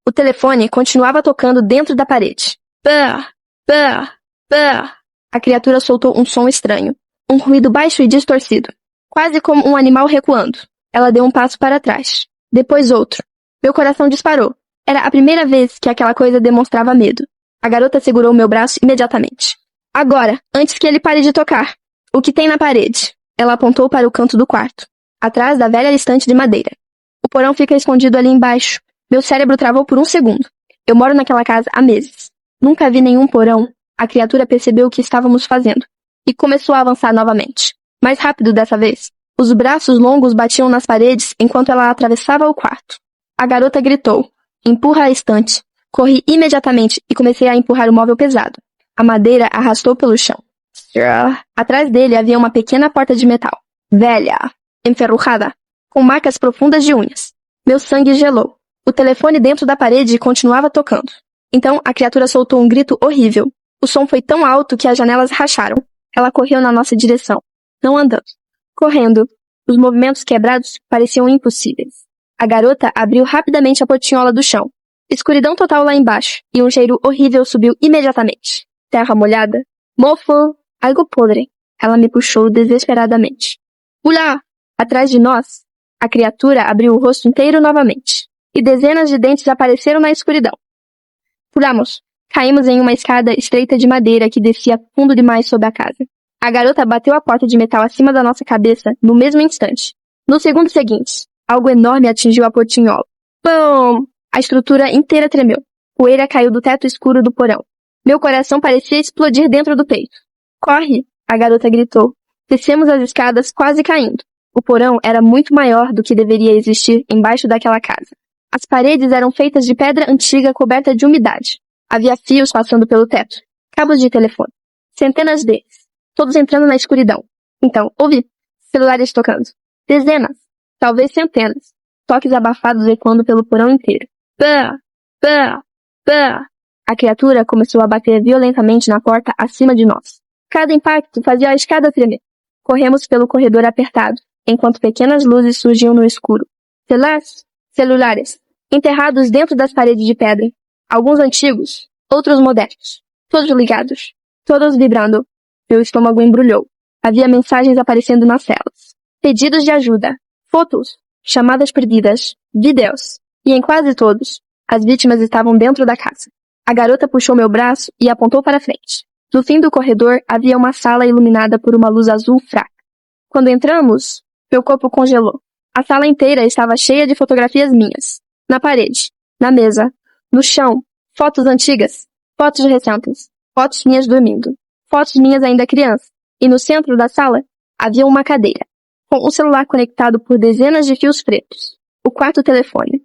O telefone continuava tocando dentro da parede. Pá, pá, pá. A criatura soltou um som estranho. Um ruído baixo e distorcido. Quase como um animal recuando. Ela deu um passo para trás. Depois outro. Meu coração disparou. Era a primeira vez que aquela coisa demonstrava medo. A garota segurou meu braço imediatamente. Agora, antes que ele pare de tocar. O que tem na parede? Ela apontou para o canto do quarto, atrás da velha estante de madeira. O porão fica escondido ali embaixo. Meu cérebro travou por um segundo. Eu moro naquela casa há meses. Nunca vi nenhum porão. A criatura percebeu o que estávamos fazendo e começou a avançar novamente. Mais rápido dessa vez. Os braços longos batiam nas paredes enquanto ela atravessava o quarto. A garota gritou. Empurra a estante. Corri imediatamente e comecei a empurrar o móvel pesado. A madeira arrastou pelo chão. Atrás dele havia uma pequena porta de metal. Velha, enferrujada, com marcas profundas de unhas. Meu sangue gelou. O telefone dentro da parede continuava tocando. Então a criatura soltou um grito horrível. O som foi tão alto que as janelas racharam. Ela correu na nossa direção. Não andando. Correndo. Os movimentos quebrados pareciam impossíveis. A garota abriu rapidamente a portinhola do chão. Escuridão total lá embaixo, e um cheiro horrível subiu imediatamente. Terra molhada. Mofo. Algo podre. Ela me puxou desesperadamente. Ulá! Atrás de nós, a criatura abriu o rosto inteiro novamente, e dezenas de dentes apareceram na escuridão. Pulamos. Caímos em uma escada estreita de madeira que descia fundo demais sob a casa. A garota bateu a porta de metal acima da nossa cabeça no mesmo instante. No segundo seguinte, algo enorme atingiu a portinhola. Pum! A estrutura inteira tremeu. Poeira caiu do teto escuro do porão. Meu coração parecia explodir dentro do peito. Corre! A garota gritou. Descemos as escadas quase caindo. O porão era muito maior do que deveria existir embaixo daquela casa. As paredes eram feitas de pedra antiga coberta de umidade. Havia fios passando pelo teto. Cabos de telefone. Centenas deles. Todos entrando na escuridão. Então, ouvi. Celulares tocando. Dezenas. Talvez centenas. Toques abafados ecoando pelo porão inteiro. Pá! Pá! Pá! A criatura começou a bater violentamente na porta acima de nós. Cada impacto fazia a escada tremer. Corremos pelo corredor apertado, enquanto pequenas luzes surgiam no escuro. Celulares, enterrados dentro das paredes de pedra. Alguns antigos, outros modernos. Todos ligados, todos vibrando. Meu estômago embrulhou. Havia mensagens aparecendo nas celas. Pedidos de ajuda, fotos, chamadas perdidas, vídeos. E em quase todos, as vítimas estavam dentro da casa. A garota puxou meu braço e apontou para frente. No fim do corredor havia uma sala iluminada por uma luz azul fraca. Quando entramos, meu corpo congelou. A sala inteira estava cheia de fotografias minhas. Na parede, na mesa, no chão, fotos antigas, fotos recentes, fotos minhas dormindo, fotos minhas ainda criança. E no centro da sala havia uma cadeira, com um celular conectado por dezenas de fios pretos. O quarto telefone.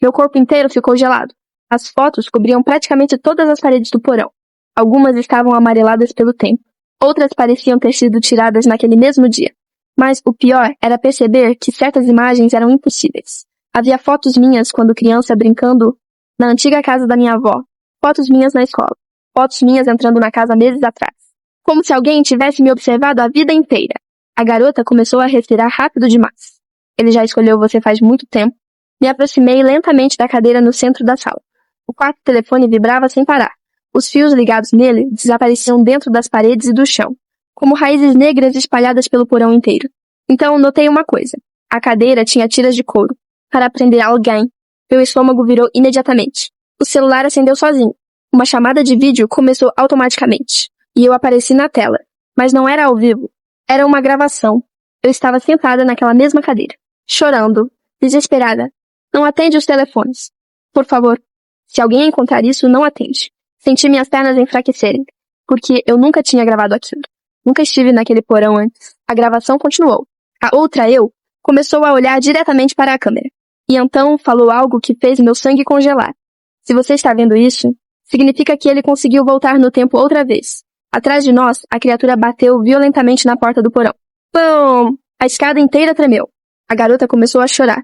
Meu corpo inteiro ficou gelado. As fotos cobriam praticamente todas as paredes do porão. Algumas estavam amareladas pelo tempo. Outras pareciam ter sido tiradas naquele mesmo dia. Mas o pior era perceber que certas imagens eram impossíveis. Havia fotos minhas quando criança brincando na antiga casa da minha avó. Fotos minhas na escola. Fotos minhas entrando na casa meses atrás. Como se alguém tivesse me observado a vida inteira. A garota começou a respirar rápido demais. Ele já escolheu você faz muito tempo. Me aproximei lentamente da cadeira no centro da sala. O quarto telefone vibrava sem parar. Os fios ligados nele desapareciam dentro das paredes e do chão, como raízes negras espalhadas pelo porão inteiro. Então notei uma coisa. A cadeira tinha tiras de couro. Para prender alguém. Meu estômago virou imediatamente. O celular acendeu sozinho. Uma chamada de vídeo começou automaticamente. E eu apareci na tela. Mas não era ao vivo. Era uma gravação. Eu estava sentada naquela mesma cadeira. Chorando. Desesperada. Não atende os telefones. Por favor. Se alguém encontrar isso, não atende. Senti minhas pernas enfraquecerem. Porque eu nunca tinha gravado aquilo. Nunca estive naquele porão antes. A gravação continuou. A outra eu começou a olhar diretamente para a câmera. E então falou algo que fez meu sangue congelar. Se você está vendo isso, significa que ele conseguiu voltar no tempo outra vez. Atrás de nós, a criatura bateu violentamente na porta do porão. Pum! A escada inteira tremeu. A garota começou a chorar.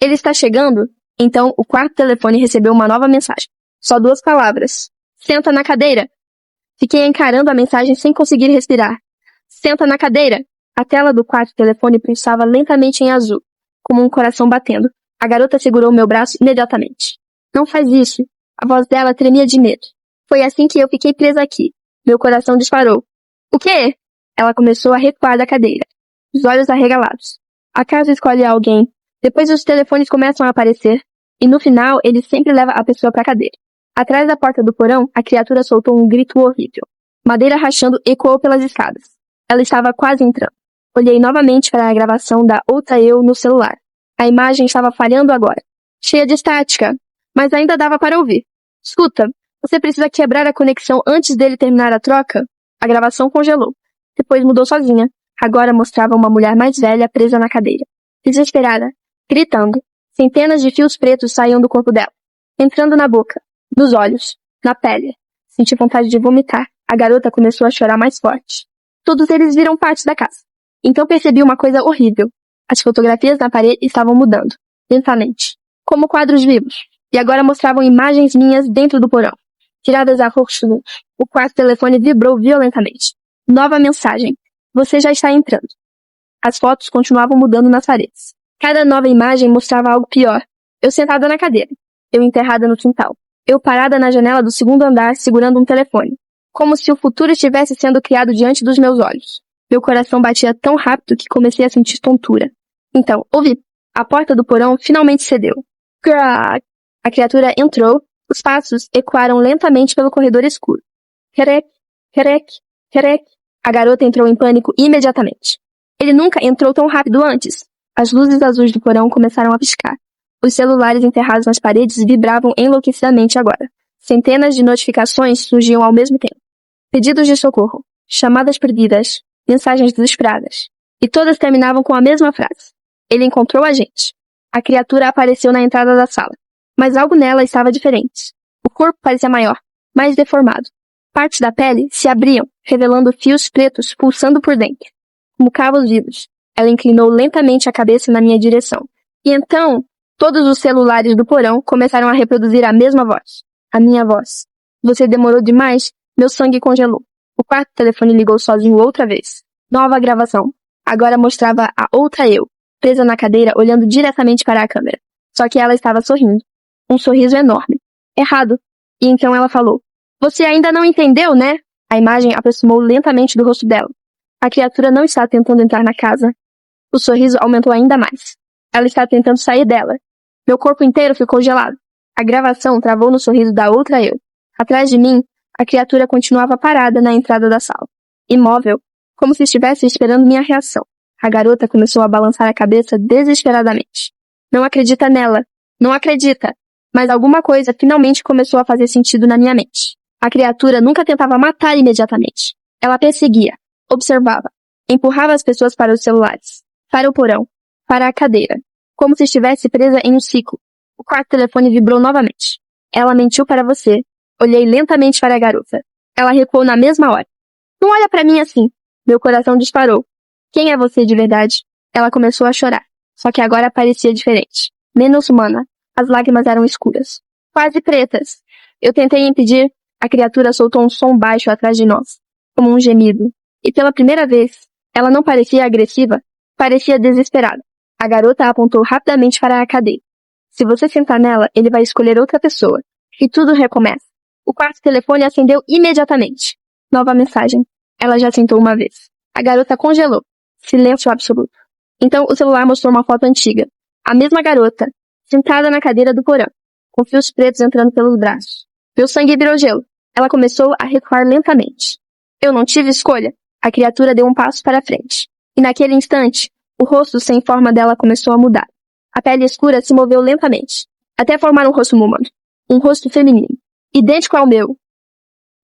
Ele está chegando? Então, o quarto telefone recebeu uma nova mensagem. Só 2 palavras. Senta na cadeira. Fiquei encarando a mensagem sem conseguir respirar. Senta na cadeira. A tela do quarto telefone pulsava lentamente em azul, como um coração batendo. A garota segurou meu braço imediatamente. Não faz isso. A voz dela tremia de medo. Foi assim que eu fiquei presa aqui. Meu coração disparou. O quê? Ela começou a recuar da cadeira, os olhos arregalados. A casa escolhe alguém. Depois os telefones começam a aparecer. E no final, ele sempre leva a pessoa para a cadeira. Atrás da porta do porão, a criatura soltou um grito horrível. Madeira rachando ecoou pelas escadas. Ela estava quase entrando. Olhei novamente para a gravação da outra eu no celular. A imagem estava falhando agora. Cheia de estática. Mas ainda dava para ouvir. Escuta, você precisa quebrar a conexão antes dele terminar a troca? A gravação congelou. Depois mudou sozinha. Agora mostrava uma mulher mais velha presa na cadeira. Desesperada. Gritando. Centenas de fios pretos saíam do corpo dela. Entrando na boca. Nos olhos. Na pele. Senti vontade de vomitar. A garota começou a chorar mais forte. Todos eles viram parte da casa. Então percebi uma coisa horrível. As fotografias na parede estavam mudando. Lentamente. Como quadros vivos. E agora mostravam imagens minhas dentro do porão. Tiradas a rosto luz. O quarto telefone vibrou violentamente. Nova mensagem. Você já está entrando. As fotos continuavam mudando nas paredes. Cada nova imagem mostrava algo pior. Eu sentada na cadeira. Eu enterrada no quintal. Eu parada na janela do 2º andar segurando um telefone. Como se o futuro estivesse sendo criado diante dos meus olhos. Meu coração batia tão rápido que comecei a sentir tontura. Então, ouvi. A porta do porão finalmente cedeu. Crack! A criatura entrou. Os passos ecoaram lentamente pelo corredor escuro. Querec, querec, querec. A garota entrou em pânico imediatamente. Ele nunca entrou tão rápido antes. As luzes azuis do porão começaram a piscar. Os celulares enterrados nas paredes vibravam enlouquecidamente agora. Centenas de notificações surgiam ao mesmo tempo. Pedidos de socorro, chamadas perdidas, mensagens desesperadas. E todas terminavam com a mesma frase. Ele encontrou a gente. A criatura apareceu na entrada da sala. Mas algo nela estava diferente. O corpo parecia maior, mais deformado. Partes da pele se abriam, revelando fios pretos pulsando por dentro. Como cabos vivos. Ela inclinou lentamente a cabeça na minha direção. E então, todos os celulares do porão começaram a reproduzir a mesma voz. A minha voz. Você demorou demais, meu sangue congelou. O quarto telefone ligou sozinho outra vez. Nova gravação. Agora mostrava a outra eu, presa na cadeira, olhando diretamente para a câmera. Só que ela estava sorrindo. Um sorriso enorme. Errado. E então ela falou. Você ainda não entendeu, né? A imagem aproximou lentamente do rosto dela. A criatura não está tentando entrar na casa. O sorriso aumentou ainda mais. Ela está tentando sair dela. Meu corpo inteiro ficou gelado. A gravação travou no sorriso da outra eu. Atrás de mim, a criatura continuava parada na entrada da sala. Imóvel, como se estivesse esperando minha reação. A garota começou a balançar a cabeça desesperadamente. Não acredita nela. Não acredita. Mas alguma coisa finalmente começou a fazer sentido na minha mente. A criatura nunca tentava matar imediatamente. Ela perseguia, observava, empurrava as pessoas para os celulares, para o porão, para a cadeira, como se estivesse presa em um ciclo. O quarto telefone vibrou novamente. Ela mentiu para você. Olhei lentamente para a garota. Ela recuou na mesma hora. Não olha para mim assim. Meu coração disparou. Quem é você de verdade? Ela começou a chorar. Só que agora parecia diferente. Menos humana. As lágrimas eram escuras. Quase pretas. Eu tentei impedir. A criatura soltou um som baixo atrás de nós. Como um gemido. E pela primeira vez, ela não parecia agressiva. Parecia desesperada. A garota apontou rapidamente para a cadeira. Se você sentar nela, ele vai escolher outra pessoa. E tudo recomeça. O quarto telefone acendeu imediatamente. Nova mensagem. Ela já sentou uma vez. A garota congelou. Silêncio absoluto. Então o celular mostrou uma foto antiga. A mesma garota, sentada na cadeira do porão, com fios pretos entrando pelos braços. Meu sangue virou gelo. Ela começou a recuar lentamente. Eu não tive escolha. A criatura deu um passo para frente. E naquele instante, o rosto sem forma dela começou a mudar. A pele escura se moveu lentamente, até formar um rosto humano. Um rosto feminino, idêntico ao meu.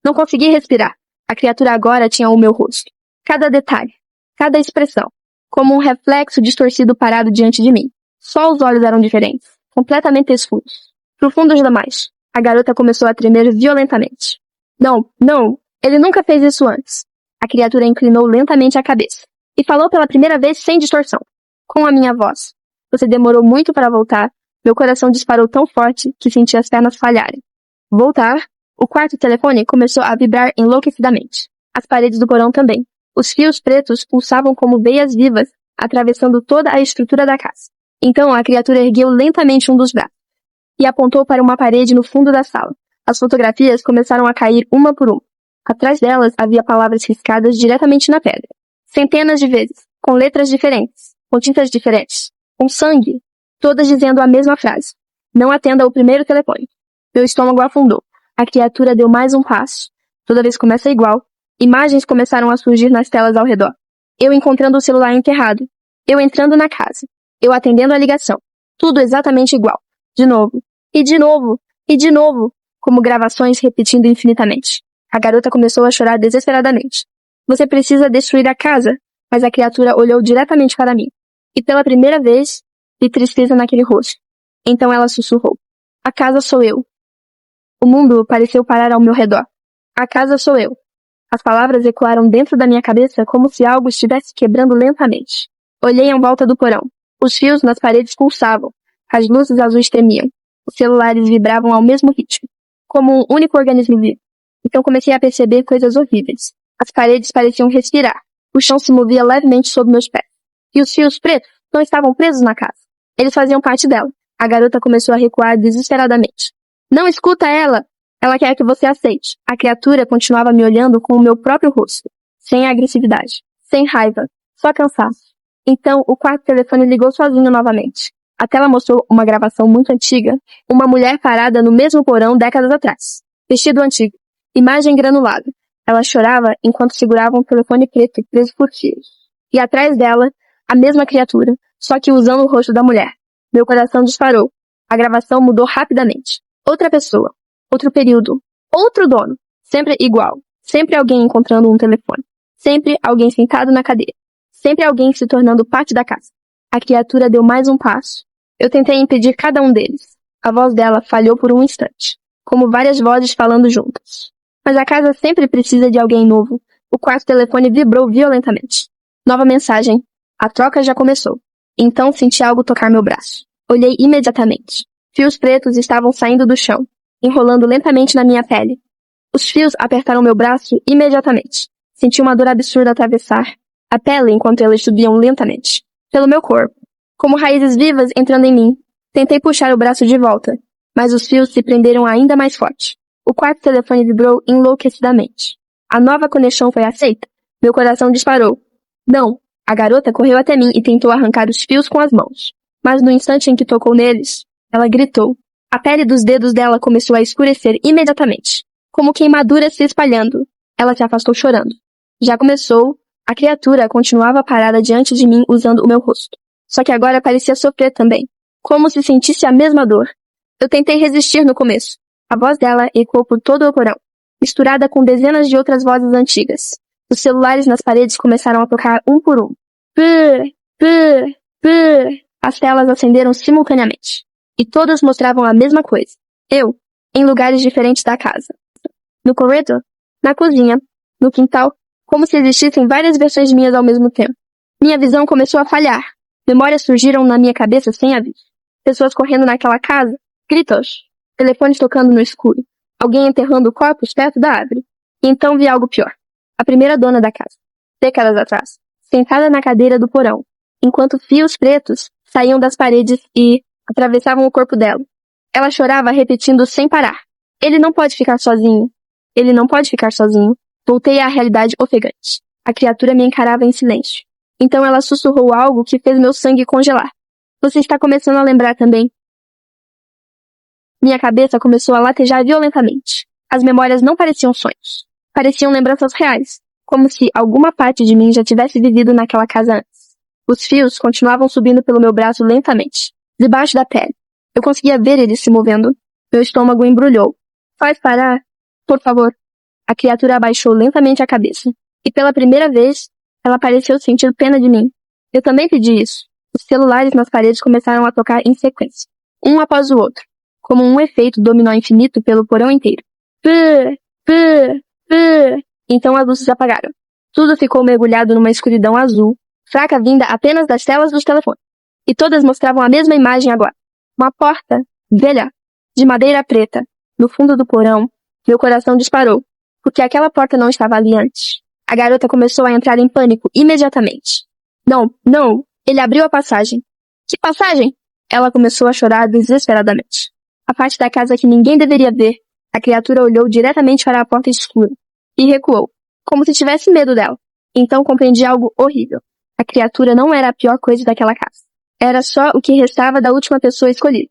Não consegui respirar. A criatura agora tinha o meu rosto. Cada detalhe, cada expressão, como um reflexo distorcido parado diante de mim. Só os olhos eram diferentes, completamente escuros. Profundos demais. A garota começou a tremer violentamente. Não, não, ele nunca fez isso antes. A criatura inclinou lentamente a cabeça e falou pela primeira vez sem distorção, com a minha voz. Você demorou muito para voltar. Meu coração disparou tão forte que senti as pernas falharem. Voltar? O quarto telefone começou a vibrar enlouquecidamente. As paredes do porão também. Os fios pretos pulsavam como veias vivas, atravessando toda a estrutura da casa. Então a criatura ergueu lentamente um dos braços e apontou para uma parede no fundo da sala. As fotografias começaram a cair uma por uma. Atrás delas havia palavras riscadas diretamente na pedra. Centenas de vezes, com letras diferentes, com tintas diferentes, com sangue, todas dizendo a mesma frase. Não atenda o primeiro telefone. Meu estômago afundou. A criatura deu mais um passo. Toda vez começa igual. Imagens começaram a surgir nas telas ao redor. Eu encontrando o celular enterrado. Eu entrando na casa. Eu atendendo a ligação. Tudo exatamente igual. De novo. E de novo. E de novo. Como gravações repetindo infinitamente. A garota começou a chorar desesperadamente. Você precisa destruir a casa. Mas a criatura olhou diretamente para mim. E pela primeira vez, vi tristeza naquele rosto. Então ela sussurrou. A casa sou eu. O mundo pareceu parar ao meu redor. A casa sou eu. As palavras ecoaram dentro da minha cabeça como se algo estivesse quebrando lentamente. Olhei em volta do porão. Os fios nas paredes pulsavam. As luzes azuis tremiam. Os celulares vibravam ao mesmo ritmo, como um único organismo vivo. Então comecei a perceber coisas horríveis. As paredes pareciam respirar. O chão se movia levemente sob meus pés. E os fios pretos não estavam presos na casa. Eles faziam parte dela. A garota começou a recuar desesperadamente. Não escuta ela! Ela quer que você aceite. A criatura continuava me olhando com o meu próprio rosto. Sem agressividade. Sem raiva. Só cansaço. Então, o quarto telefone ligou sozinho novamente. A tela mostrou uma gravação muito antiga. Uma mulher parada no mesmo porão décadas atrás. Vestido antigo. Imagem granulada. Ela chorava enquanto segurava um telefone preto preso por fios. E atrás dela, a mesma criatura, só que usando o rosto da mulher. Meu coração disparou. A gravação mudou rapidamente. Outra pessoa. Outro período. Outro dono. Sempre igual. Sempre alguém encontrando um telefone. Sempre alguém sentado na cadeira. Sempre alguém se tornando parte da casa. A criatura deu mais um passo. Eu tentei impedir cada um deles. A voz dela falhou por um instante. Como várias vozes falando juntas. Mas a casa sempre precisa de alguém novo. O quarto telefone vibrou violentamente. Nova mensagem. A troca já começou. Então senti algo tocar meu braço. Olhei imediatamente. Fios pretos estavam saindo do chão, enrolando lentamente na minha pele. Os fios apertaram meu braço imediatamente. Senti uma dor absurda atravessar a pele enquanto eles subiam lentamente, pelo meu corpo, como raízes vivas entrando em mim. Tentei puxar o braço de volta, mas os fios se prenderam ainda mais forte. O quarto telefone vibrou enlouquecidamente. A nova conexão foi aceita. Meu coração disparou. Não! A garota correu até mim e tentou arrancar os fios com as mãos. Mas no instante em que tocou neles, ela gritou. A pele dos dedos dela começou a escurecer imediatamente, como queimaduras se espalhando. Ela se afastou chorando. Já começou. A criatura continuava parada diante de mim usando o meu rosto. Só que agora parecia sofrer também, como se sentisse a mesma dor. Eu tentei resistir no começo. A voz dela ecoou por todo o porão, misturada com dezenas de outras vozes antigas. Os celulares nas paredes começaram a tocar um por um. Purr, purr, purr. As telas acenderam simultaneamente. e todas mostravam a mesma coisa. Eu, em lugares diferentes da casa. No corredor, na cozinha, no quintal, como se existissem várias versões minhas ao mesmo tempo. Minha visão começou a falhar. Memórias surgiram na minha cabeça sem aviso. Pessoas correndo naquela casa, gritos, telefones tocando no escuro, alguém enterrando corpos perto da árvore. E então vi algo pior. A primeira dona da casa, décadas atrás, sentada na cadeira do porão, enquanto fios pretos saíam das paredes e atravessavam o corpo dela. Ela chorava repetindo sem parar. Ele não pode ficar sozinho. Ele não pode ficar sozinho. Voltei à realidade ofegante. A criatura me encarava em silêncio. Então ela sussurrou algo que fez meu sangue congelar. Você está começando a lembrar também. Minha cabeça começou a latejar violentamente. As memórias não pareciam sonhos. Pareciam lembranças reais, como se alguma parte de mim já tivesse vivido naquela casa antes. Os fios continuavam subindo pelo meu braço lentamente, debaixo da pele. Eu conseguia ver eles se movendo. Meu estômago embrulhou. Faz parar, por favor. A criatura abaixou lentamente a cabeça. E pela primeira vez, ela pareceu sentir pena de mim. Eu também pedi isso. Os celulares nas paredes começaram a tocar em sequência, um após o outro, como um efeito dominó infinito pelo porão inteiro. Pê, pê, pê. Então as luzes apagaram. Tudo ficou mergulhado numa escuridão azul, fraca vinda apenas das telas dos telefones. E todas mostravam a mesma imagem agora. Uma porta, velha, de madeira preta, no fundo do porão. Meu coração disparou, porque aquela porta não estava ali antes. A garota começou a entrar em pânico imediatamente. Não, não! Ele abriu a passagem. Que passagem? Ela começou a chorar desesperadamente. A parte da casa que ninguém deveria ver. A criatura olhou diretamente para a porta escura e recuou, como se tivesse medo dela. Então compreendi algo horrível. A criatura não era a pior coisa daquela casa. Era só o que restava da última pessoa escolhida.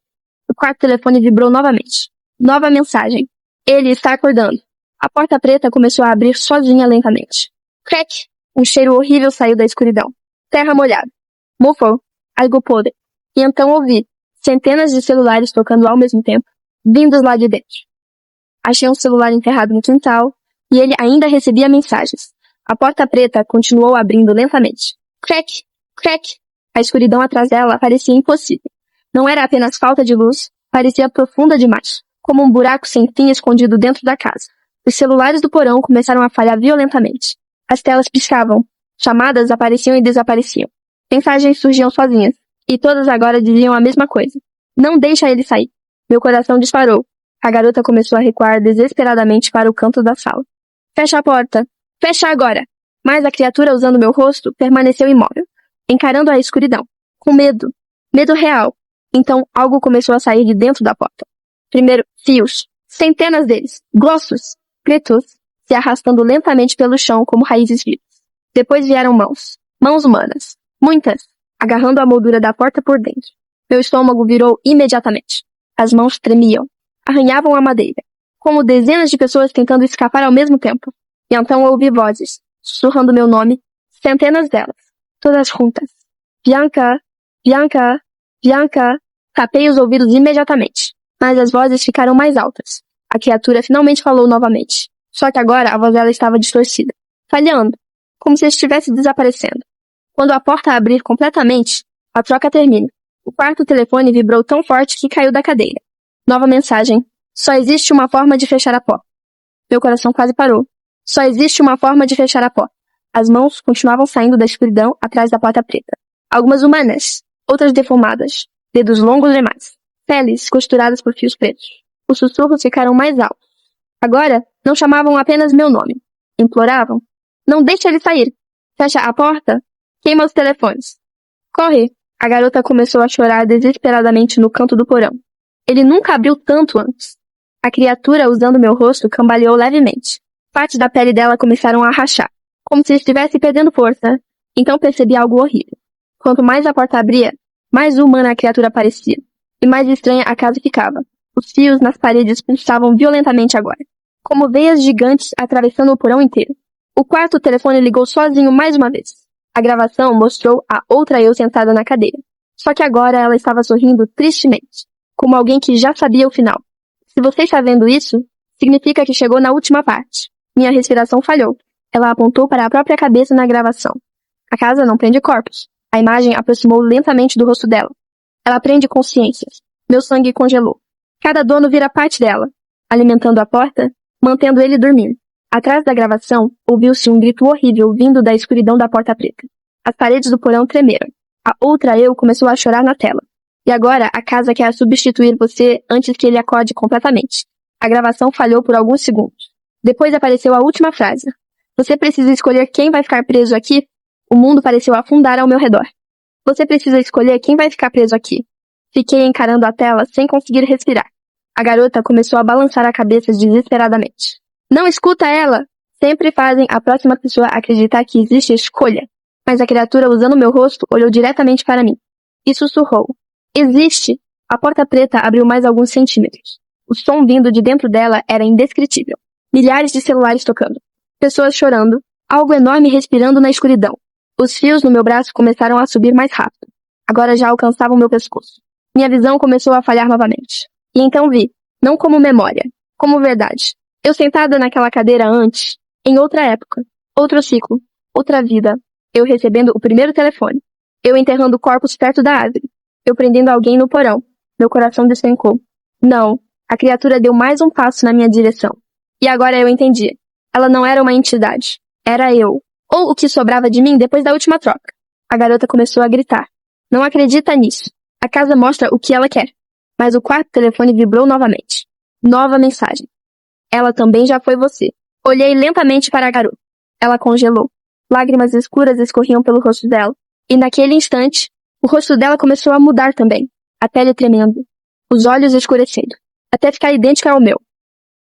O quarto telefone vibrou novamente. Nova mensagem. Ele está acordando. A porta preta começou a abrir sozinha lentamente. Crack! Um cheiro horrível saiu da escuridão. Terra molhada. Mofou. Algo podre. E então ouvi centenas de celulares tocando ao mesmo tempo, vindos lá de dentro. Achei um celular enterrado no quintal, e ele ainda recebia mensagens. A porta preta continuou abrindo lentamente. Crack! Crack! A escuridão atrás dela parecia impossível. Não era apenas falta de luz, parecia profunda demais, como um buraco sem fim escondido dentro da casa. Os celulares do porão começaram a falhar violentamente. As telas piscavam. Chamadas apareciam e desapareciam. Mensagens surgiam sozinhas. E todas agora diziam a mesma coisa. Não deixa ele sair. Meu coração disparou. A garota começou a recuar desesperadamente para o canto da sala. Fecha a porta. Fecha agora. Mas a criatura usando meu rosto permaneceu imóvel, encarando a escuridão. Com medo. Medo real. Então algo começou a sair de dentro da porta. Primeiro, fios. Centenas deles. Grossos. Pretos. Se arrastando lentamente pelo chão como raízes vivas. Depois vieram mãos. Mãos humanas. Muitas. Agarrando a moldura da porta por dentro. Meu estômago virou imediatamente. As mãos tremiam. Arranhavam a madeira. Como dezenas de pessoas tentando escapar ao mesmo tempo. E então ouvi vozes, sussurrando meu nome. Centenas delas. Todas juntas. Bianca! Bianca! Bianca! Tapei os ouvidos imediatamente. Mas as vozes ficaram mais altas. A criatura finalmente falou novamente. Só que agora a voz dela estava distorcida. Falhando. Como se estivesse desaparecendo. Quando a porta abrir completamente, a troca termina. O quarto telefone vibrou tão forte que caiu da cadeira. Nova mensagem. Só existe uma forma de fechar a porta. Meu coração quase parou. Só existe uma forma de fechar a porta. As mãos continuavam saindo da escuridão atrás da porta preta. Algumas humanas, outras deformadas, dedos longos demais, peles costuradas por fios pretos. Os sussurros ficaram mais altos. Agora, não chamavam apenas meu nome. Imploravam. Não deixe ele sair. Fecha a porta. Queima os telefones. Corre. A garota começou a chorar desesperadamente no canto do porão. Ele nunca abriu tanto antes. A criatura, usando meu rosto, cambaleou levemente. Partes da pele dela começaram a rachar, como se estivesse perdendo força. Então percebi algo horrível. Quanto mais a porta abria, mais humana a criatura parecia, e mais estranha a casa ficava. Os fios nas paredes pulsavam violentamente agora, como veias gigantes atravessando o porão inteiro. O quarto telefone ligou sozinho mais uma vez. A gravação mostrou a outra eu sentada na cadeira. Só que agora ela estava sorrindo tristemente, como alguém que já sabia o final. Se você está vendo isso, significa que chegou na última parte. Minha respiração falhou. Ela apontou para a própria cabeça na gravação. A casa não prende corpos. A imagem aproximou lentamente do rosto dela. Ela prende consciências. Meu sangue congelou. Cada dono vira parte dela, alimentando a porta, mantendo ele dormindo. Atrás da gravação, ouviu-se um grito horrível vindo da escuridão da porta preta. As paredes do porão tremeram. A outra eu começou a chorar na tela. E agora a casa quer substituir você antes que ele acorde completamente. A gravação falhou por alguns segundos. Depois apareceu a última frase. Você precisa escolher quem vai ficar preso aqui? O mundo pareceu afundar ao meu redor. Você precisa escolher quem vai ficar preso aqui. Fiquei encarando a tela sem conseguir respirar. A garota começou a balançar a cabeça desesperadamente. Não escuta ela! Sempre fazem a próxima pessoa acreditar que existe escolha. Mas a criatura usando meu rosto olhou diretamente para mim. E sussurrou. Existe! A porta preta abriu mais alguns centímetros. O som vindo de dentro dela era indescritível. Milhares de celulares tocando. Pessoas chorando. Algo enorme respirando na escuridão. Os fios no meu braço começaram a subir mais rápido. Agora já alcançavam meu pescoço. Minha visão começou a falhar novamente. E então vi, não como memória, como verdade. Eu sentada naquela cadeira antes, em outra época, outro ciclo, outra vida. Eu recebendo o primeiro telefone. Eu enterrando corpos perto da árvore. Eu prendendo alguém no porão. Meu coração despencou. Não, a criatura deu mais um passo na minha direção. E agora eu entendi. Ela não era uma entidade. Era eu. Ou o que sobrava de mim depois da última troca. A garota começou a gritar. Não acredita nisso. A casa mostra o que ela quer. Mas o quarto telefone vibrou novamente. Nova mensagem. Ela também já foi você. Olhei lentamente para a garota. Ela congelou. Lágrimas escuras escorriam pelo rosto dela. E naquele instante, o rosto dela começou a mudar também. A pele tremendo. Os olhos escurecendo. Até ficar idêntica ao meu.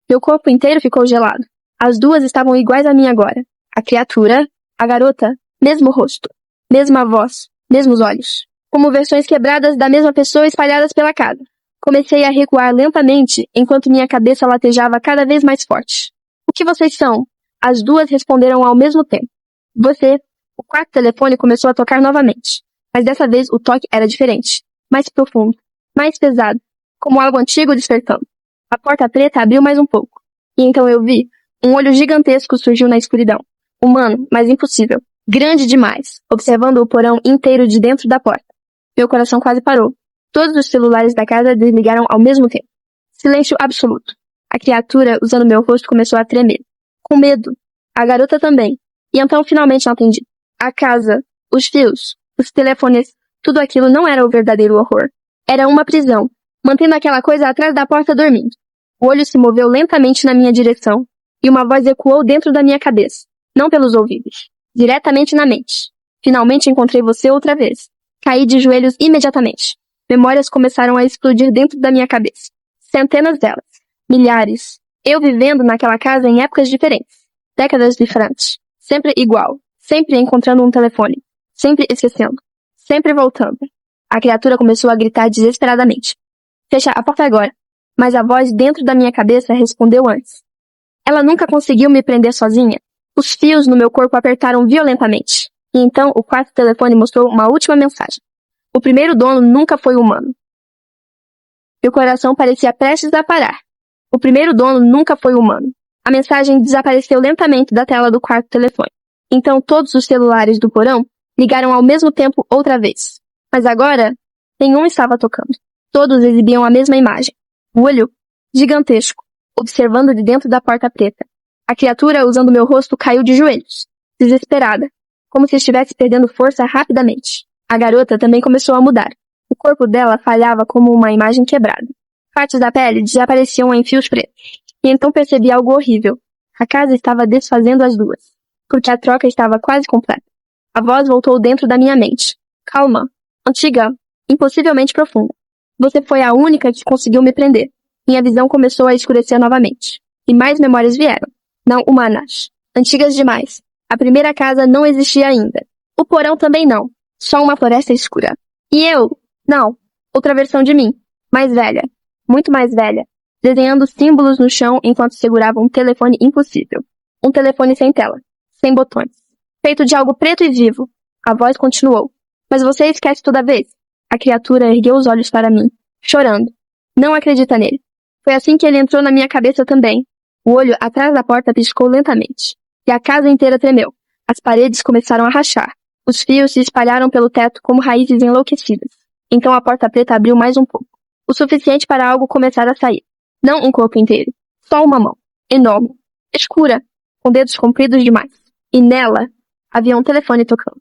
Meu corpo inteiro ficou gelado. As duas estavam iguais a mim agora. A criatura, a garota, mesmo rosto. Mesma voz, mesmos olhos. Como versões quebradas da mesma pessoa espalhadas pela casa. Comecei a recuar lentamente, enquanto minha cabeça latejava cada vez mais forte. O que vocês são? As duas responderam ao mesmo tempo. Você. O quarto telefone começou a tocar novamente. Mas dessa vez o toque era diferente. Mais profundo. Mais pesado. Como algo antigo despertando. A porta preta abriu mais um pouco. E então eu vi. Um olho gigantesco surgiu na escuridão. Humano, mas impossível. Grande demais. Observando o porão inteiro de dentro da porta. Meu coração quase parou. Todos os celulares da casa desligaram ao mesmo tempo. Silêncio absoluto. A criatura, usando meu rosto, começou a tremer. Com medo. A garota também. E então finalmente entendi. A casa, os fios, os telefones, tudo aquilo não era o verdadeiro horror. Era uma prisão, mantendo aquela coisa atrás da porta dormindo. O olho se moveu lentamente na minha direção, e uma voz ecoou dentro da minha cabeça, não pelos ouvidos, diretamente na mente. Finalmente encontrei você outra vez. Caí de joelhos imediatamente. Memórias começaram a explodir dentro da minha cabeça. Centenas delas. Milhares. Eu vivendo naquela casa em épocas diferentes. Décadas diferentes. Sempre igual. Sempre encontrando um telefone. Sempre esquecendo. Sempre voltando. A criatura começou a gritar desesperadamente. Fecha a porta agora. Mas a voz dentro da minha cabeça respondeu antes. Ela nunca conseguiu me prender sozinha. Os fios no meu corpo apertaram violentamente. E então o quarto telefone mostrou uma última mensagem. O primeiro dono nunca foi humano. Meu coração parecia prestes a parar. O primeiro dono nunca foi humano. A mensagem desapareceu lentamente da tela do quarto telefone. Então todos os celulares do porão ligaram ao mesmo tempo outra vez. Mas agora, nenhum estava tocando. Todos exibiam a mesma imagem. O olho, gigantesco, observando de dentro da porta preta. A criatura, usando meu rosto, caiu de joelhos, desesperada, como se estivesse perdendo força rapidamente. A garota também começou a mudar. O corpo dela falhava como uma imagem quebrada. Partes da pele desapareciam em fios pretos. E então percebi algo horrível. A casa estava desfazendo as duas, porque a troca estava quase completa. A voz voltou dentro da minha mente. Calma, antiga, impossivelmente profunda. Você foi a única que conseguiu me prender. Minha visão começou a escurecer novamente. E mais memórias vieram. Não humanas. Antigas demais. A primeira casa não existia ainda. O porão também não. Só uma floresta escura. E eu? Não. Outra versão de mim. Mais velha. Muito mais velha. Desenhando símbolos no chão enquanto segurava um telefone impossível. Um telefone sem tela. Sem botões. Feito de algo preto e vivo. A voz continuou. Mas você esquece toda vez. A criatura ergueu os olhos para mim, chorando. Não acredita nele. Foi assim que ele entrou na minha cabeça também. O olho atrás da porta piscou lentamente. E a casa inteira tremeu. As paredes começaram a rachar. Os fios se espalharam pelo teto como raízes enlouquecidas. Então a porta preta abriu mais um pouco. O suficiente para algo começar a sair. Não um corpo inteiro. Só uma mão. Enorme. Escura. Com dedos compridos demais. E nela, havia um telefone tocando.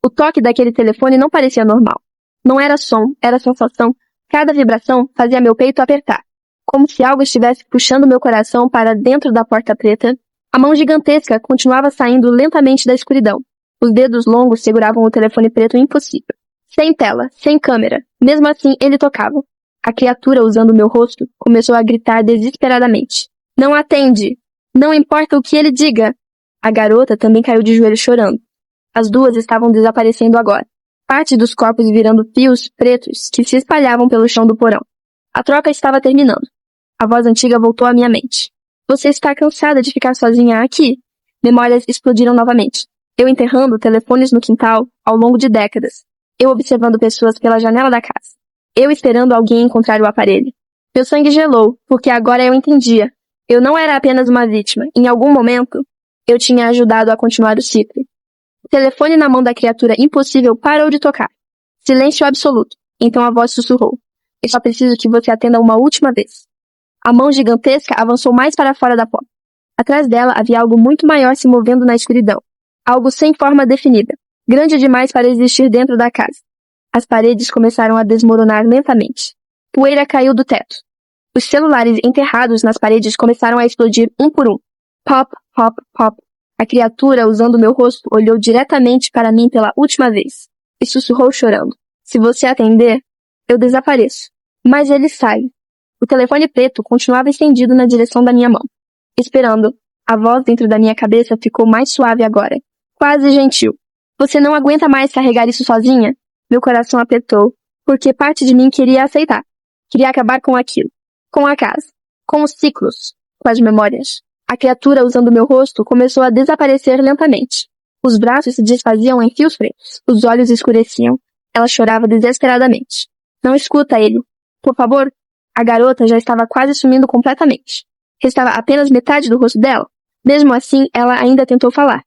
O toque daquele telefone não parecia normal. Não era som, era sensação. Cada vibração fazia meu peito apertar. Como se algo estivesse puxando meu coração para dentro da porta preta. A mão gigantesca continuava saindo lentamente da escuridão. Os dedos longos seguravam o telefone preto impossível. Sem tela, sem câmera. Mesmo assim, ele tocava. A criatura, usando meu rosto, começou a gritar desesperadamente. Não atende! Não importa o que ele diga! A garota também caiu de joelhos chorando. As duas estavam desaparecendo agora. Parte dos corpos virando fios pretos que se espalhavam pelo chão do porão. A troca estava terminando. A voz antiga voltou à minha mente. Você está cansada de ficar sozinha aqui? Memórias explodiram novamente. Eu enterrando telefones no quintal ao longo de décadas. Eu observando pessoas pela janela da casa. Eu esperando alguém encontrar o aparelho. Meu sangue gelou, porque agora eu entendia. Eu não era apenas uma vítima. Em algum momento, eu tinha ajudado a continuar o ciclo. O telefone na mão da criatura impossível parou de tocar. Silêncio absoluto. Então a voz sussurrou. Eu só preciso que você atenda uma última vez. A mão gigantesca avançou mais para fora da porta. Atrás dela havia algo muito maior se movendo na escuridão. Algo sem forma definida. Grande demais para existir dentro da casa. As paredes começaram a desmoronar lentamente. Poeira caiu do teto. Os celulares enterrados nas paredes começaram a explodir um por um. Pop, pop, pop. A criatura, usando meu rosto, olhou diretamente para mim pela última vez. E sussurrou chorando. Se você atender, eu desapareço. Mas ele sai. O telefone preto continuava estendido na direção da minha mão. Esperando. A voz dentro da minha cabeça ficou mais suave agora. Quase gentil. Você não aguenta mais carregar isso sozinha? Meu coração apertou, porque parte de mim queria aceitar. Queria acabar com aquilo. Com a casa. Com os ciclos. Com as memórias. A criatura, usando meu rosto, começou a desaparecer lentamente. Os braços se desfaziam em fios pretos. Os olhos escureciam. Ela chorava desesperadamente. Não escuta ele. Por favor. A garota já estava quase sumindo completamente. Restava apenas metade do rosto dela. Mesmo assim, ela ainda tentou falar.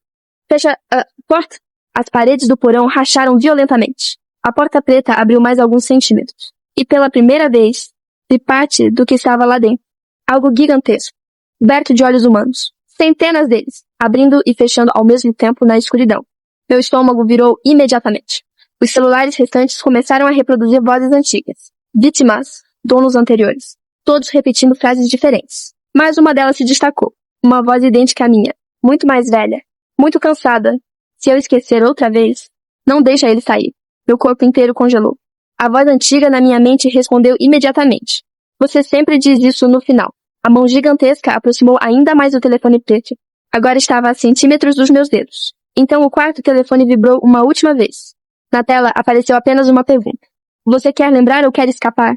Fecha a porta. As paredes do porão racharam violentamente. A porta preta abriu mais alguns centímetros. E pela primeira vez, vi parte do que estava lá dentro. Algo gigantesco. Coberto de olhos humanos. Centenas deles, abrindo e fechando ao mesmo tempo na escuridão. Meu estômago virou imediatamente. Os celulares restantes começaram a reproduzir vozes antigas. Vítimas, donos anteriores. Todos repetindo frases diferentes. Mas uma delas se destacou. Uma voz idêntica à minha. Muito mais velha. Muito cansada. Se eu esquecer outra vez, não deixa ele sair. Meu corpo inteiro congelou. A voz antiga na minha mente respondeu imediatamente. Você sempre diz isso no final. A mão gigantesca aproximou ainda mais do telefone preto. Agora estava a centímetros dos meus dedos. Então o quarto telefone vibrou uma última vez. Na tela apareceu apenas uma pergunta. Você quer lembrar ou quer escapar?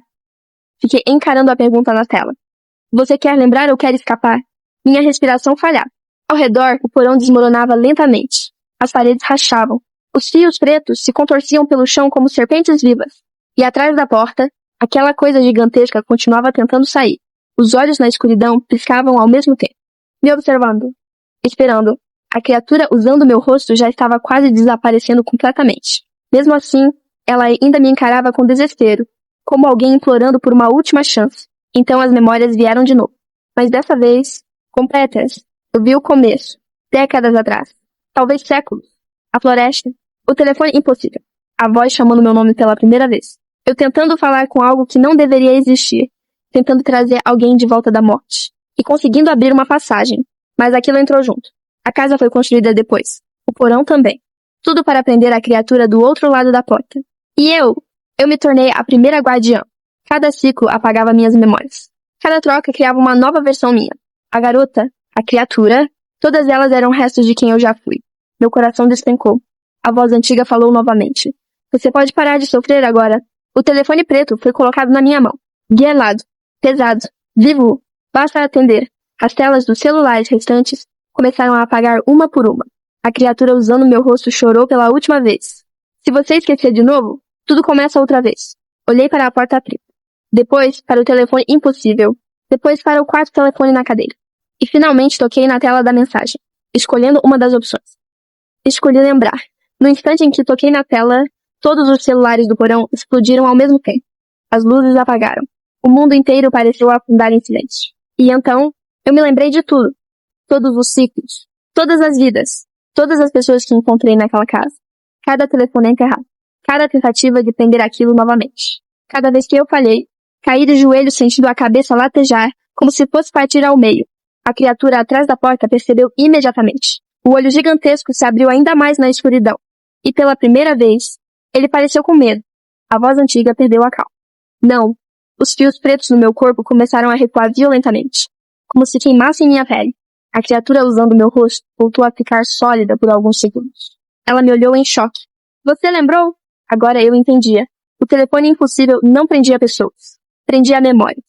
Fiquei encarando a pergunta na tela. Você quer lembrar ou quer escapar? Minha respiração falhava. Ao redor, o porão desmoronava lentamente. As paredes rachavam. Os fios pretos se contorciam pelo chão como serpentes vivas. E atrás da porta, aquela coisa gigantesca continuava tentando sair. Os olhos na escuridão piscavam ao mesmo tempo. Me observando. Esperando. A criatura usando meu rosto já estava quase desaparecendo completamente. Mesmo assim, ela ainda me encarava com desespero, como alguém implorando por uma última chance. Então as memórias vieram de novo. Mas dessa vez, completas. Eu vi o começo. Décadas atrás. Talvez séculos. A floresta. O telefone impossível. A voz chamando meu nome pela primeira vez. Eu tentando falar com algo que não deveria existir. Tentando trazer alguém de volta da morte. E conseguindo abrir uma passagem. Mas aquilo entrou junto. A casa foi construída depois. O porão também. Tudo para prender a criatura do outro lado da porta. E eu me tornei a primeira guardiã. Cada ciclo apagava minhas memórias. Cada troca criava uma nova versão minha. A garota, a criatura, todas elas eram restos de quem eu já fui. Meu coração despencou. A voz antiga falou novamente. Você pode parar de sofrer agora. O telefone preto foi colocado na minha mão. Guielado. Pesado. Vivo. Basta atender. As telas dos celulares restantes começaram a apagar uma por uma. A criatura usando meu rosto chorou pela última vez. Se você esquecer de novo, tudo começa outra vez. Olhei para a porta preta. Depois para o telefone impossível. Depois para o quarto telefone na cadeira. E finalmente toquei na tela da mensagem, escolhendo uma das opções. Escolhi lembrar. No instante em que toquei na tela, todos os celulares do porão explodiram ao mesmo tempo. As luzes apagaram. O mundo inteiro pareceu afundar em silêncio. E então, eu me lembrei de tudo. Todos os ciclos. Todas as vidas. Todas as pessoas que encontrei naquela casa. Cada telefone enterrado. Cada tentativa de prender aquilo novamente. Cada vez que eu falhei, caí de joelhos sentindo a cabeça latejar, como se fosse partir ao meio. A criatura atrás da porta percebeu imediatamente. O olho gigantesco se abriu ainda mais na escuridão. E pela primeira vez, ele pareceu com medo. A voz antiga perdeu a calma. Não. Os fios pretos no meu corpo começaram a recuar violentamente, como se queimassem minha pele. A criatura usando meu rosto voltou a ficar sólida por alguns segundos. Ela me olhou em choque. Você lembrou? Agora eu entendia. O telefone impossível não prendia pessoas. Prendia memórias.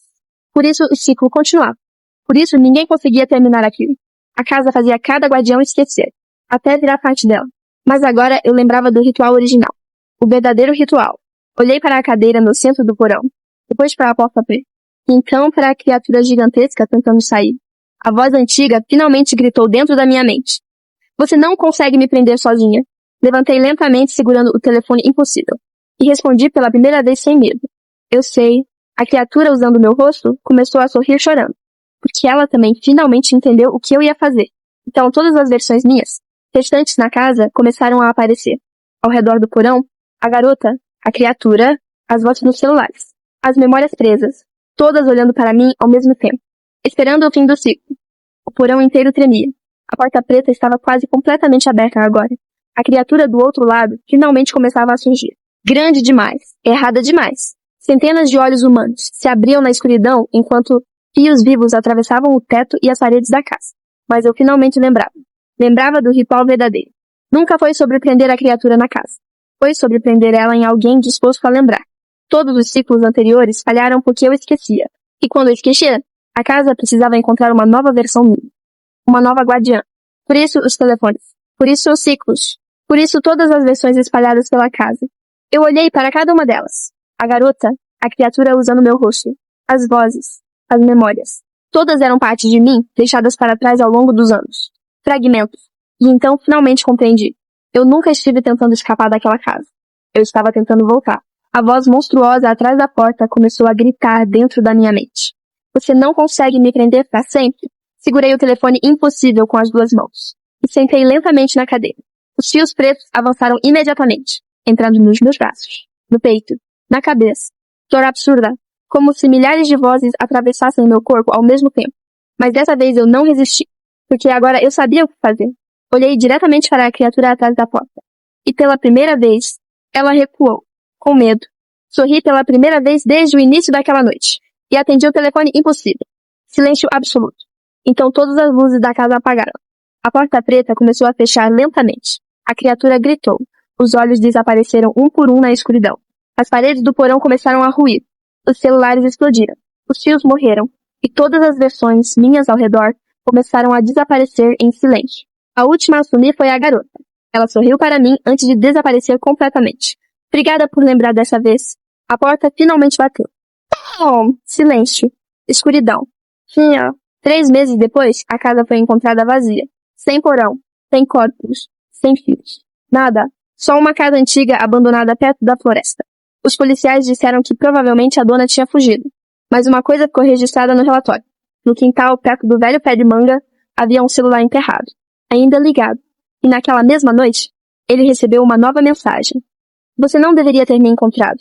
Por isso o ciclo continuava. Por isso ninguém conseguia terminar aquilo. A casa fazia cada guardião esquecer, até virar parte dela. Mas agora eu lembrava do ritual original. O verdadeiro ritual. Olhei para a cadeira no centro do porão, depois para a porta preta. E então para a criatura gigantesca tentando sair. A voz antiga finalmente gritou dentro da minha mente. Você não consegue me prender sozinha. Levantei lentamente segurando o telefone impossível. E respondi pela primeira vez sem medo. Eu sei. A criatura usando meu rosto começou a sorrir chorando. Porque ela também finalmente entendeu o que eu ia fazer. Então todas as versões minhas, restantes na casa, começaram a aparecer. Ao redor do porão, a garota, a criatura, as vozes nos celulares, as memórias presas, todas olhando para mim ao mesmo tempo, esperando o fim do ciclo. O porão inteiro tremia. A porta preta estava quase completamente aberta agora. A criatura do outro lado finalmente começava a surgir. Grande demais, errada demais. Centenas de olhos humanos se abriam na escuridão enquanto fios vivos atravessavam o teto e as paredes da casa. Mas eu finalmente lembrava. Lembrava do ritual verdadeiro. Nunca foi sobre prender a criatura na casa. Foi sobre prender ela em alguém disposto a lembrar. Todos os ciclos anteriores falharam porque eu esquecia. E quando eu esquecia, a casa precisava encontrar uma nova versão minha. Uma nova guardiã. Por isso os telefones. Por isso os ciclos. Por isso todas as versões espalhadas pela casa. Eu olhei para cada uma delas. A garota, a criatura usando meu rosto. As vozes. As memórias. Todas eram parte de mim, deixadas para trás ao longo dos anos. Fragmentos. E então finalmente compreendi. Eu nunca estive tentando escapar daquela casa. Eu estava tentando voltar. A voz monstruosa atrás da porta começou a gritar dentro da minha mente. Você não consegue me prender para sempre? Segurei o telefone impossível com as duas mãos. E sentei lentamente na cadeira. Os fios pretos avançaram imediatamente, entrando nos meus braços, no peito, na cabeça. Dor absurda, como se milhares de vozes atravessassem meu corpo ao mesmo tempo. Mas dessa vez eu não resisti, porque agora eu sabia o que fazer. Olhei diretamente para a criatura atrás da porta. E pela primeira vez, ela recuou, com medo. Sorri pela primeira vez desde o início daquela noite. E atendi o telefone impossível. Silêncio absoluto. Então todas as luzes da casa apagaram. A porta preta começou a fechar lentamente. A criatura gritou. Os olhos desapareceram um por um na escuridão. As paredes do porão começaram a ruir. Os celulares explodiram. Os fios morreram. E todas as versões minhas ao redor começaram a desaparecer em silêncio. A última a sumir foi a garota. Ela sorriu para mim antes de desaparecer completamente. Obrigada por lembrar dessa vez. A porta finalmente bateu. Oh, silêncio. Escuridão. Tinha. 3 meses depois, a casa foi encontrada vazia. Sem porão. Sem corpos. Sem fios. Nada. Só uma casa antiga abandonada perto da floresta. Os policiais disseram que provavelmente a dona tinha fugido. Mas uma coisa ficou registrada no relatório. No quintal, perto do velho pé de manga, havia um celular enterrado, ainda ligado. E naquela mesma noite, ele recebeu uma nova mensagem. Você não deveria ter me encontrado.